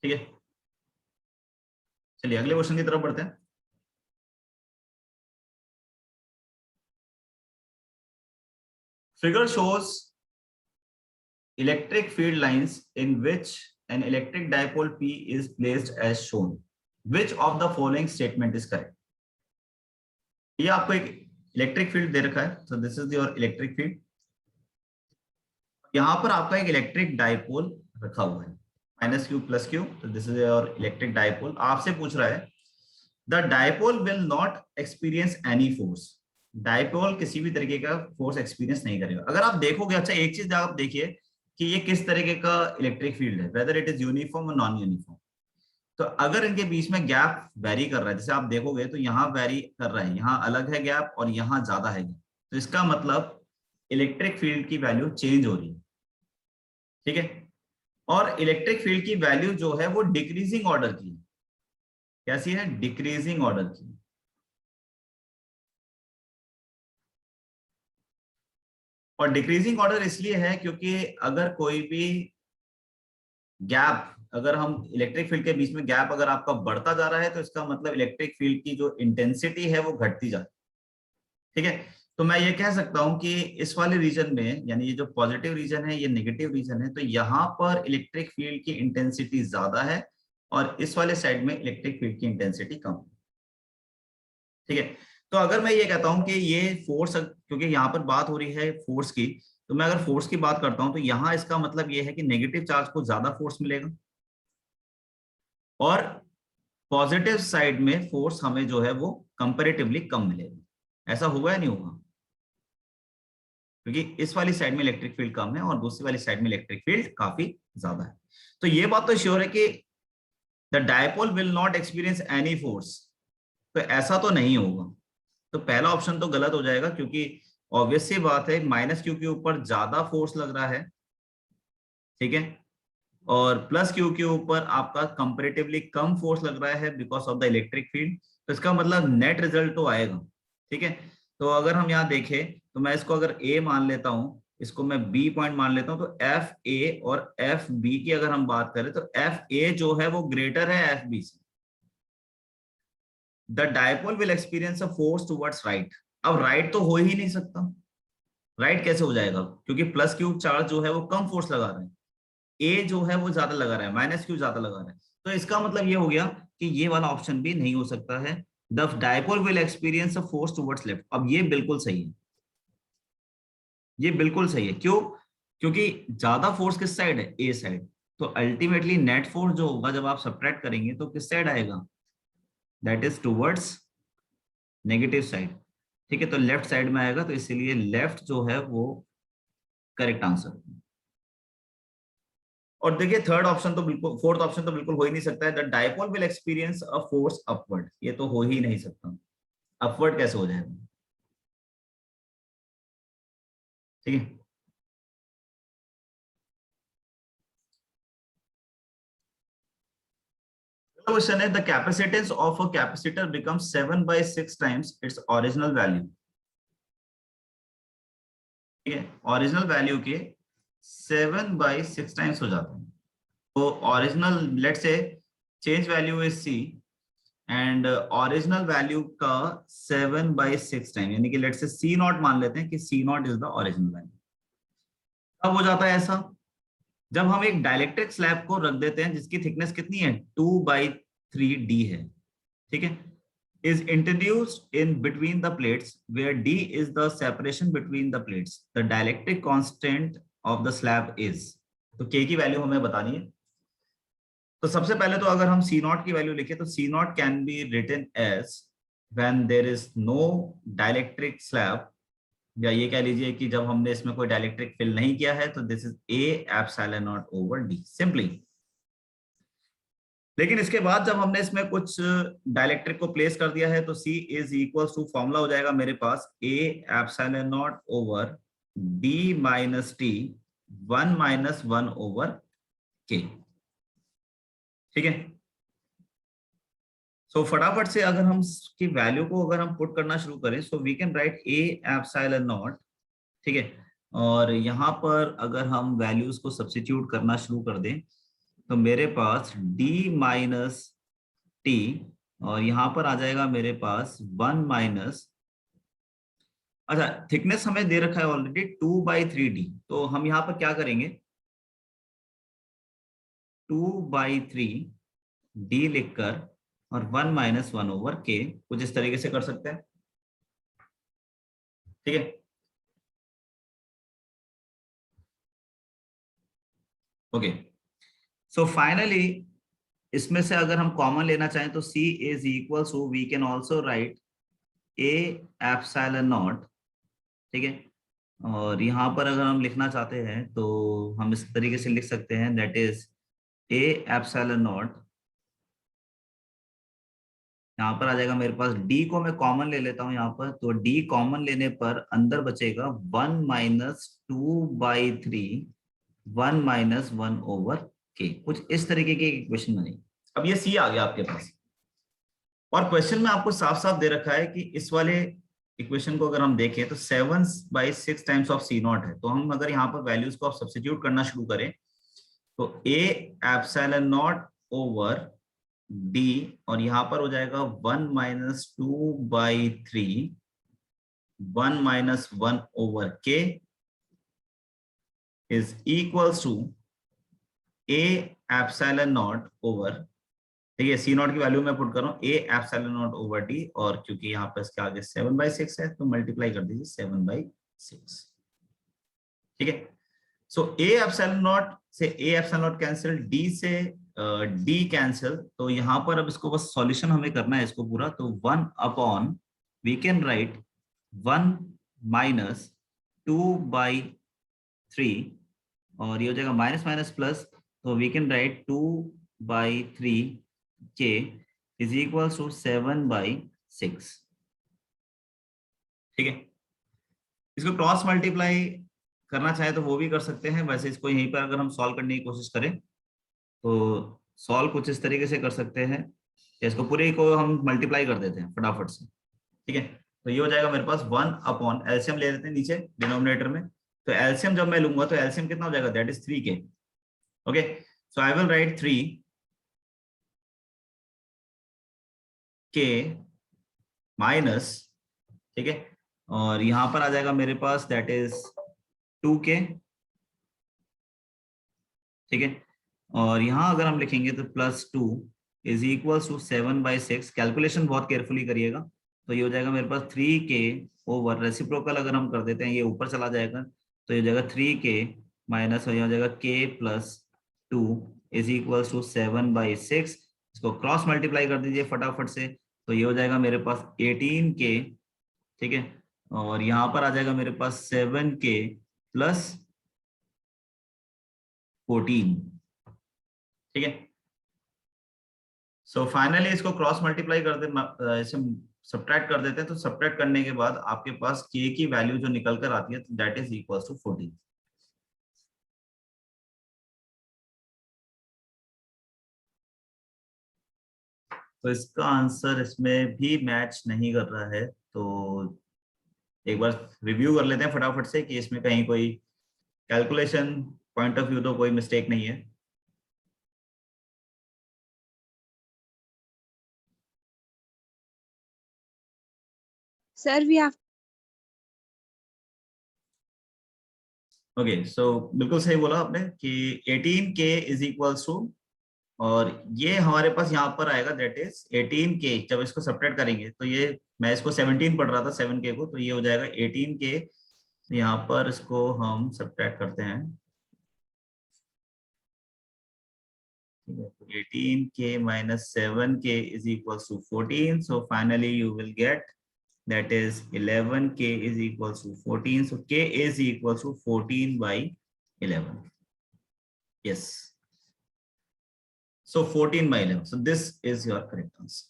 ठीक है, चलिए अगले क्वेश्चन की तरफ बढ़ते हैं। Figure shows electric field lines in which an electric dipole P is placed as shown. Which of the following statement is correct? ये आपको एक इलेक्ट्रिक फील्ड दे रखा है, so this is your electric field। यहाँ पर आपका एक इलेक्ट्रिक डाइपोल रखा हुआ है, -q + q, तो this is your electric dipole. आपसे पूछ रहा है the dipole will not experience any force. Dipole किसी भी तरीके का फोर्स एक्सपीरियंस नहीं करेगा। अगर आप देखोगे, अच्छा एक चीज आप देखिए कि ये किस तरीके का इलेक्ट्रिक फील्ड है, वेदर इट इज यूनिफॉर्म और नॉन यूनिफॉर्म। तो अगर इनके बीच में गैप वेरी कर रहा है, जैसे आप देखोगे तो यहाँ वेरी कर रहा है, यहाँ अलग है गैप और यहाँ ज्यादा है गैप, तो इसका मतलब इलेक्ट्रिक फील्ड की वैल्यू चेंज हो रही है। ठीक है, और इलेक्ट्रिक फील्ड की वैल्यू जो है वो डिक्रीजिंग ऑर्डर की है। कैसी है, डिक्रीजिंग ऑर्डर की। और डिक्रीजिंग ऑर्डर इसलिए है क्योंकि अगर कोई भी गैप, अगर हम इलेक्ट्रिक फील्ड के बीच में गैप अगर आपका बढ़ता जा रहा है, तो इसका मतलब इलेक्ट्रिक फील्ड की जो इंटेंसिटी है वो घटती जा रही है। ठीक है, तो मैं ये कह सकता हूं कि इस वाले रीजन में, यानी ये जो पॉजिटिव रीजन है, ये नेगेटिव रीजन है, तो यहाँ पर इलेक्ट्रिक फील्ड की इंटेंसिटी ज्यादा है और इस वाले साइड में इलेक्ट्रिक फील्ड की इंटेंसिटी कम है। ठीक है, तो अगर मैं ये कहता हूं कि ये फोर्स, क्योंकि यहाँ पर बात हो रही है फोर्स की, तो मैं अगर फोर्स की बात करता हूं तो यहाँ इसका मतलब ये है कि नेगेटिव चार्ज को ज्यादा फोर्स मिलेगा और पॉजिटिव साइड में फोर्स हमें जो है वो कंपैरेटिवली कम मिलेगा। ऐसा होगा या नहीं होगा, क्योंकि इस वाली साइड में इलेक्ट्रिक फील्ड कम है और दूसरी वाली साइड में इलेक्ट्रिक फील्ड काफी ज्यादा है। तो ये बात तो श्योर है कि the dipole will not experience any force, तो ऐसा तो नहीं होगा। तो पहला ऑप्शन तो गलत हो जाएगा, क्योंकि ऑब्वियस सी बात है -q के ऊपर ज्यादा फोर्स लग रहा है। ठीक है, और प्लस क्यू के ऊपर आपका कंपेरेटिवली कम फोर्स लग रहा है because of the electric field, तो इसका मतलब नेट रिजल्ट तो आएगा। ठीक है, तो अगर हम यहाँ देखें तो मैं इसको अगर ए मान लेता हूं, इसको मैं बी पॉइंट मान लेता हूं, तो एफ ए और एफ बी की अगर हम बात करें तो एफ ए जो है वो ग्रेटर है एफ बी से। The dipole will experience a force towards right. अब राइट तो हो ही नहीं सकता, राइट कैसे हो जाएगा, क्योंकि प्लस क्यूब चार्ज जो है वो कम फोर्स लगा रहे हैं, ए जो है वो ज्यादा लगा रहा है, माइनस क्यू ज्यादा लगा रहा है। तो इसका मतलब ये हो गया कि ये वाला ऑप्शन भी नहीं हो सकता है। The dipole will experience a force towards left. अब ये बिल्कुल सही है, ये बिल्कुल सही है। क्यों? क्योंकि ज्यादा फोर्स किस साइड है, ए साइड। तो अल्टीमेटली नेट फोर्स जो होगा जब आप सब्ट्रैक्ट करेंगे तो किस साइड आएगा, that is towards negative side. ठीक है, तो लेफ्ट साइड में आएगा, तो इसीलिए लेफ्ट जो है वो करेक्ट आंसर। और देखिए थर्ड ऑप्शन तो बिल्कुल, फोर्थ ऑप्शन तो बिल्कुल हो ही नहीं सकता है, the dipole will experience a force upward. ये तो हो ही नहीं सकता, अपवर्ड कैसे हो जाएगा। ठीक है, क्वेश्चन है, the capacitance of a capacitor becomes 7/6 times its original value. ठीक है, ओरिजिनल वैल्यू के 7/6 टाइम्स हो जाता है। तो ओरिजिनल लेट से change value is C, and original value का 7/6 टाइम, यानी कि लेट से सी नॉट मान लेते हैं कि C naught is the original value. कब हो जाता है ऐसा, जब हम एक डाइलेक्ट्रिक स्लैब को रख देते हैं जिसकी थिकनेस कितनी है, 2/3d है। ठीक है, is introduced in between the plates where d is the separation between the plates, the dielectric constant of the slab is। तो k की वैल्यू हमें बतानी है। तो सबसे पहले तो अगर हम सी नॉट की वैल्यू लिखे तो C naught can be written as when there is no dielectric slab, या ये कह लीजिए कि जब हमने इसमें कोई डाइलेक्ट्रिक फिल नहीं किया है, तो this is a epsilon naught over D simply. लेकिन इसके बाद जब हमने इसमें कुछ डाइलेक्ट्रिक को प्लेस कर दिया है, तो C is equal to formula हो जाएगा मेरे पास A epsilon naught over D minus T 1 - 1 over K। ठीक है, सो फटाफट से अगर हम की वैल्यू को अगर हम पुट करना शुरू करें, so we can write A epsilon naught. ठीक है, और यहाँ पर अगर हम वैल्यूज को सब्स्टिट्यूट करना शुरू कर दें, तो मेरे पास D माइनस टी, और यहां पर आ जाएगा मेरे पास 1 - अच्छा थिकनेस हमें दे रखा है ऑलरेडी 2/3d, तो हम यहाँ पर क्या करेंगे, 2/3d लिखकर और 1 - 1 ओवर के, कुछ इस तरीके से कर सकते हैं। ठीक है, ओके, सो फाइनली इसमें से अगर हम कॉमन लेना चाहें तो C is equal to we can also write A epsilon naught. ठीक है, और यहाँ पर अगर हम लिखना चाहते हैं तो हम इस तरीके से लिख सकते हैं, that is A epsilon not. यहाँ पर आ जाएगा मेरे पास, D को मैं कॉमन ले लेता हूँ यहाँ पर, तो D कॉमन लेने पर अंदर बचेगा 1 - 2/3 1 - 1 ओवर के, कुछ इस तरीके की इक्वेशन बनेगी। अब ये C आ गया आपके पास, और क्वेश्चन में आपको साफ साफ दे रखा है कि इस वाले इक्वेशन को अगर हम देखें तो 7/6 टाइम्स ऑफ C नॉट है। तो हम अगर यहाँ पर वैल्यूज को आप सब्स्टिट्यूट करना शुरू करें, तो A epsilon naught over D, और यहां पर हो जाएगा 1 - 2/3 1 - 1 over K is equals to A epsilon naught over, ठीक है, सी नॉट की वैल्यू मैं पुट कर रहा हूँ, A epsilon naught over D, और क्योंकि यहाँ पर इसके आगे 7/6 है तो मल्टीप्लाई कर दीजिए 7/6। ठीक है, सो ए एप्सिलॉन नॉट से ए एप्सिलॉन नॉट कैंसिल, डी से डी कैंसिल, तो यहां पर अब इसको बस सॉल्यूशन हमें करना है इसको पूरा, तो 1 वी कैन राइट 1 - 2/3, और ये हो जाएगा माइनस माइनस प्लस, तो वी कैन राइट 2/3 के इज इक्वल टू 7/6। ठीक है, इसको क्रॉस मल्टीप्लाई करना चाहे तो वो भी कर सकते हैं, वैसे इसको यहीं पर अगर हम सॉल्व करने की कोशिश करें तो सॉल्व कुछ इस तरीके से कर सकते हैं, इसको पूरे को हम मल्टीप्लाई कर देते हैं फटाफट से, ठीक है। तो ये हो जाएगा मेरे पास 1 अपॉन, एलसीएम ले लेते हैं नीचे डिनोमिनेटर में, तो एलसीएम जब मैं लूंगा तो एलसीएम कितना हो जाएगा, that is 3k। Okay, so I will right 3k minus, ठीक है, और यहां पर आ जाएगा मेरे पास दैट इज 2k, ठीक है, और यहां अगर हम लिखेंगे तो +2 इज इक्वल टू 7/6, कैलकुलेशन बहुत केयरफुली करिएगा। तो ये हो जाएगा मेरे पास 3k ओवर, रेसिप्रोकल अगर हम कर देते हैं ये ऊपर चला जाएगा, तो ये हो जाएगा 3k माइनस, और ये हो जाएगा k+2 इज इक्वल टू 7/6। इसको क्रॉस मल्टीप्लाई कर दीजिए फटाफट से, तो ये हो जाएगा मेरे पास 18k, ठीक है, और यहाँ पर आ जाएगा मेरे पास 7k प्लस 14, ठीक है। सो फाइनली इसको क्रॉस मल्टीप्लाई कर दे, इसे सब्ट्रैक्ट कर देते हैं, तो सब्ट्रैक्ट करने के बाद आपके पास k की वैल्यू जो निकल कर आती है दैट इज इक्वल टू 14। तो इसका आंसर इसमें भी मैच नहीं कर रहा है, तो एक बार रिव्यू कर लेते हैं फटाफट से कि इसमें कहीं कोई कैलकुलेशन पॉइंट ऑफ व्यू तो कोई मिस्टेक नहीं है। Sir, we have ओके, सो बिल्कुल सही बोला आपने कि 18k इज इक्वल टू, और ये हमारे पास यहाँ पर आएगा दैट इज 18k, जब इसको सब्ट्रैक्ट करेंगे तो ये, मैं इसको 17 पढ़ रहा था 7k को, तो ये हो जाएगा 18k, यहाँ पर इसको हम सब्ट्रैक्ट करते हैं, ठीक है, तो 18k minus 7k is equal to 14, so finally you will get that is 11k is equals to 14, so k is equals to 14/11, yes, so 14/11, so this is your correct answer.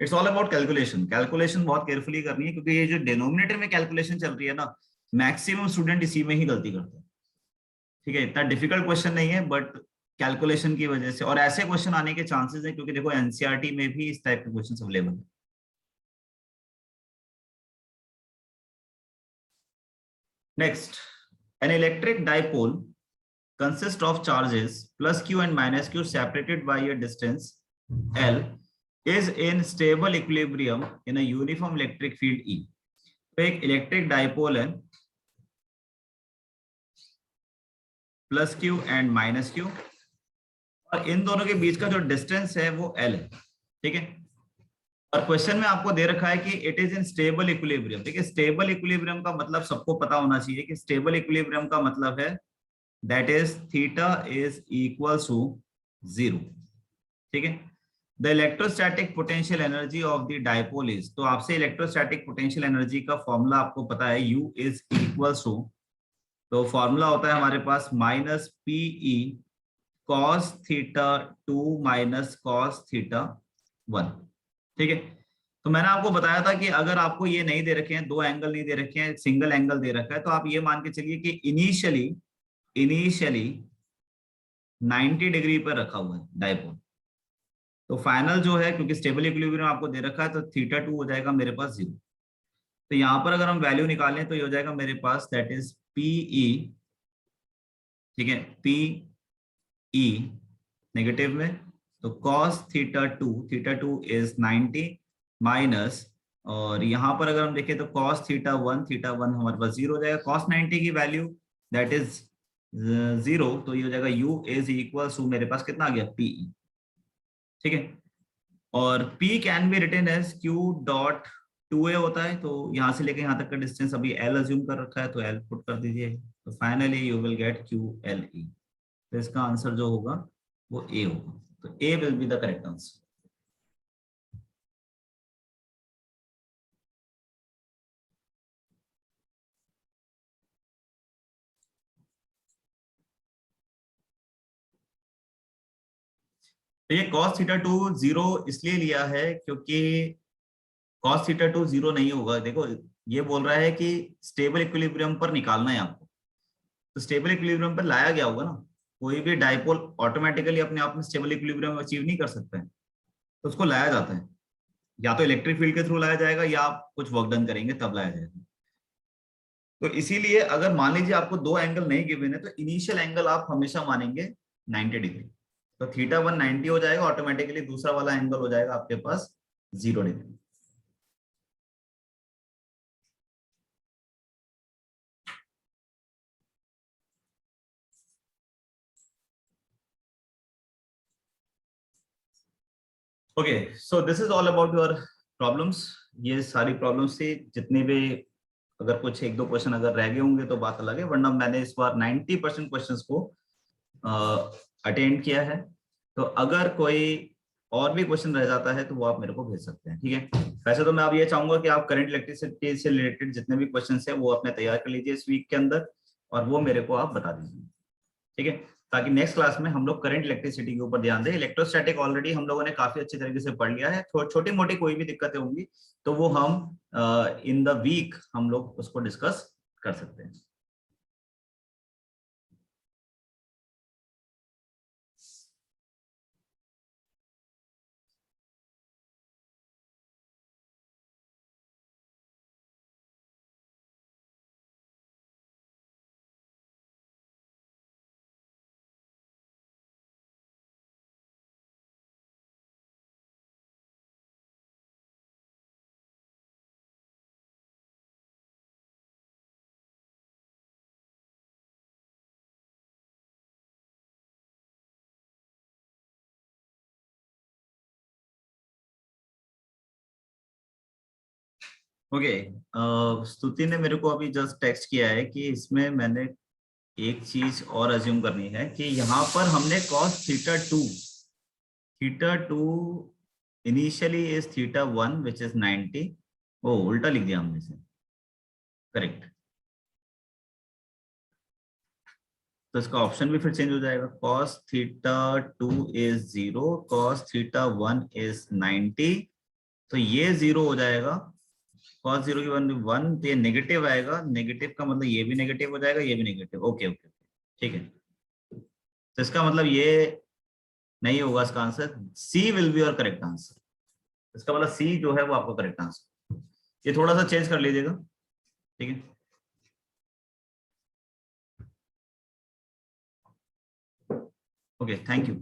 It's all about calculation, calculation बहुत carefully करनी है, क्योंकि ये जो denominator में calculation चल रही है ना, मैक्सिमम स्टूडेंट इसी में ही गलती करते हैं, ठीक है, इतना डिफिकल्ट क्वेश्चन नहीं है, बट कैलकुलेशन की वजह से, और ऐसे क्वेश्चन आने के चांसेस है, क्योंकि देखो एनसीईआरटी में भी इस टाइप के क्वेश्चन अवेलेबल है। Next, an electric dipole consists of charges plus q and minus q separated by a distance L is in stable equilibrium in a uniform electric field E। तो एक electric dipole है, plus Q and minus Q, और इन दोनों के बीच का जो distance है वो L है, ठीक है, और क्वेश्चन में आपको दे रखा है कि it is in stable equilibrium. देखिए, स्टेबल इक्विलिब्रियम का मतलब सबको पता होना चाहिए कि स्टेबल इक्विलिब्रियम का मतलब है that is theta is equal to 0, ठीक है। The electrostatic potential energy of the dipole is, तो आपसे इलेक्ट्रोस्टैटिक पोटेंशियल एनर्जी का फॉर्मूला आपको पता है, U is equal to, तो फॉर्मूला होता है हमारे पास minus PE cos theta 2 minus cos theta 1, ठीक है। तो मैंने आपको बताया था कि अगर आपको ये नहीं दे रखे हैं, दो एंगल नहीं दे रखे हैं, सिंगल एंगल दे रखा है, तो आप ये मान के चलिए कि इनिशियली 90 डिग्री पर रखा हुआ है डाइपोल, तो फाइनल जो है, क्योंकि स्टेबल इक्विलिब्रियम आपको दे रखा है, तो थीटा 2 हो जाएगा मेरे पास 0। तो यहाँ पर अगर हम वैल्यू निकालें तो ये हो जाएगा मेरे पास दैट इज PE, ठीक है, PE नेगेटिव में, तो cos थीटा 2 इज 90 माइनस, और यहाँ पर अगर हम देखें तो cos थीटा 1 हमारे पास 0 हो जाएगा, cos 90 की वैल्यू दैट इज 0, तो ये हो जाएगा U इज इक्वल टू, मेरे पास कितना आ गया PE, ठीक है, और P can be written as Q dot 2a होता है, तो यहाँ से लेकर यहाँ तक का डिस्टेंस अभी L अज्यूम कर रखा है, तो L पुट कर दीजिए, तो finally you will gate QLE। तो इसका आंसर जो होगा वो A होगा, तो A will be the correct answer. तो ये cos थीटा 2 0 इसलिए लिया है क्योंकि cos थीटा 2 0 नहीं होगा। देखो, ये बोल रहा है कि स्टेबल इक्विलिब्रियम पर निकालना है आपको, तो स्टेबल इक्विलिब्रियम पर लाया गया होगा ना, कोई भी डाइपोल ऑटोमेटिकली अपने आप में स्टेबल इक्विलिब्रियम अचीव नहीं कर सकते हैं, तो उसको लाया जाता है, या तो इलेक्ट्रिक फील्ड के थ्रू लाया जाएगा या आप कुछ वर्क डन करेंगे तब लाया जाएगा। तो इसीलिए अगर मान लीजिए आपको दो एंगल नहीं गिवन है तो इनिशियल एंगल आप हमेशा मानेंगे 90 डिग्री, तो थीटा 1 90 हो जाएगा ऑटोमेटिकली, दूसरा वाला एंगल हो जाएगा आपके पास 0 degree. Okay, so this is all about your problems. ये सारी प्रॉब्लम्स थी, जितने भी अगर कुछ एक दो क्वेश्चन अगर रह गए होंगे तो बात अलग है, वरना मैंने इस बार 90% क्वेश्चंस को अटेंड किया है। तो अगर कोई और भी क्वेश्चन रह जाता है तो वो आप मेरे को भेज सकते हैं, ठीक है। वैसे तो मैं अब ये चाहूंगा कि आप करंट इलेक्ट्रिसिटी से रिलेटेड जितने भी क्वेश्चन है वो अपने तैयार कर लीजिए इस वीक के अंदर, और वो मेरे को आप बता दीजिए, ठीक है, ताकि नेक्स्ट क्लास में हम लोग करंट इलेक्ट्रिसिटी के ऊपर ध्यान दें। इलेक्ट्रोस्टैटिक ऑलरेडी हम लोगों ने काफी अच्छी तरीके से पढ़ लिया है, छोटी मोटी कोई भी दिक्कतें होंगी तो वो हम इन द वीक हम लोग उसको डिस्कस कर सकते हैं। ओके, स्तुति ने मेरे को अभी जस्ट टेक्स्ट किया है कि इसमें मैंने एक चीज और अज्यूम करनी है कि यहाँ पर हमने cos theta two initially is theta 1 which is 90। ओ उल्टा लिख दिया हमने इसे, करेक्ट। तो इसका ऑप्शन भी फिर चेंज हो जाएगा, cos theta 2 is 0, cos theta 1 is 90, तो ये 0 हो जाएगा, cos 0 की 1 तो ये नेगेटिव आएगा, नेगेटिव का मतलब ये भी नेगेटिव हो जाएगा, ये भी नेगेटिव, ओके ओके ठीक है। तो इसका मतलब ये नहीं होगा इसका आंसर, C will be your correct answer. इसका मतलब सी जो है वो आपका करेक्ट आंसर, ये थोड़ा सा चेंज कर लीजिएगा, ठीक है। Okay, thank you.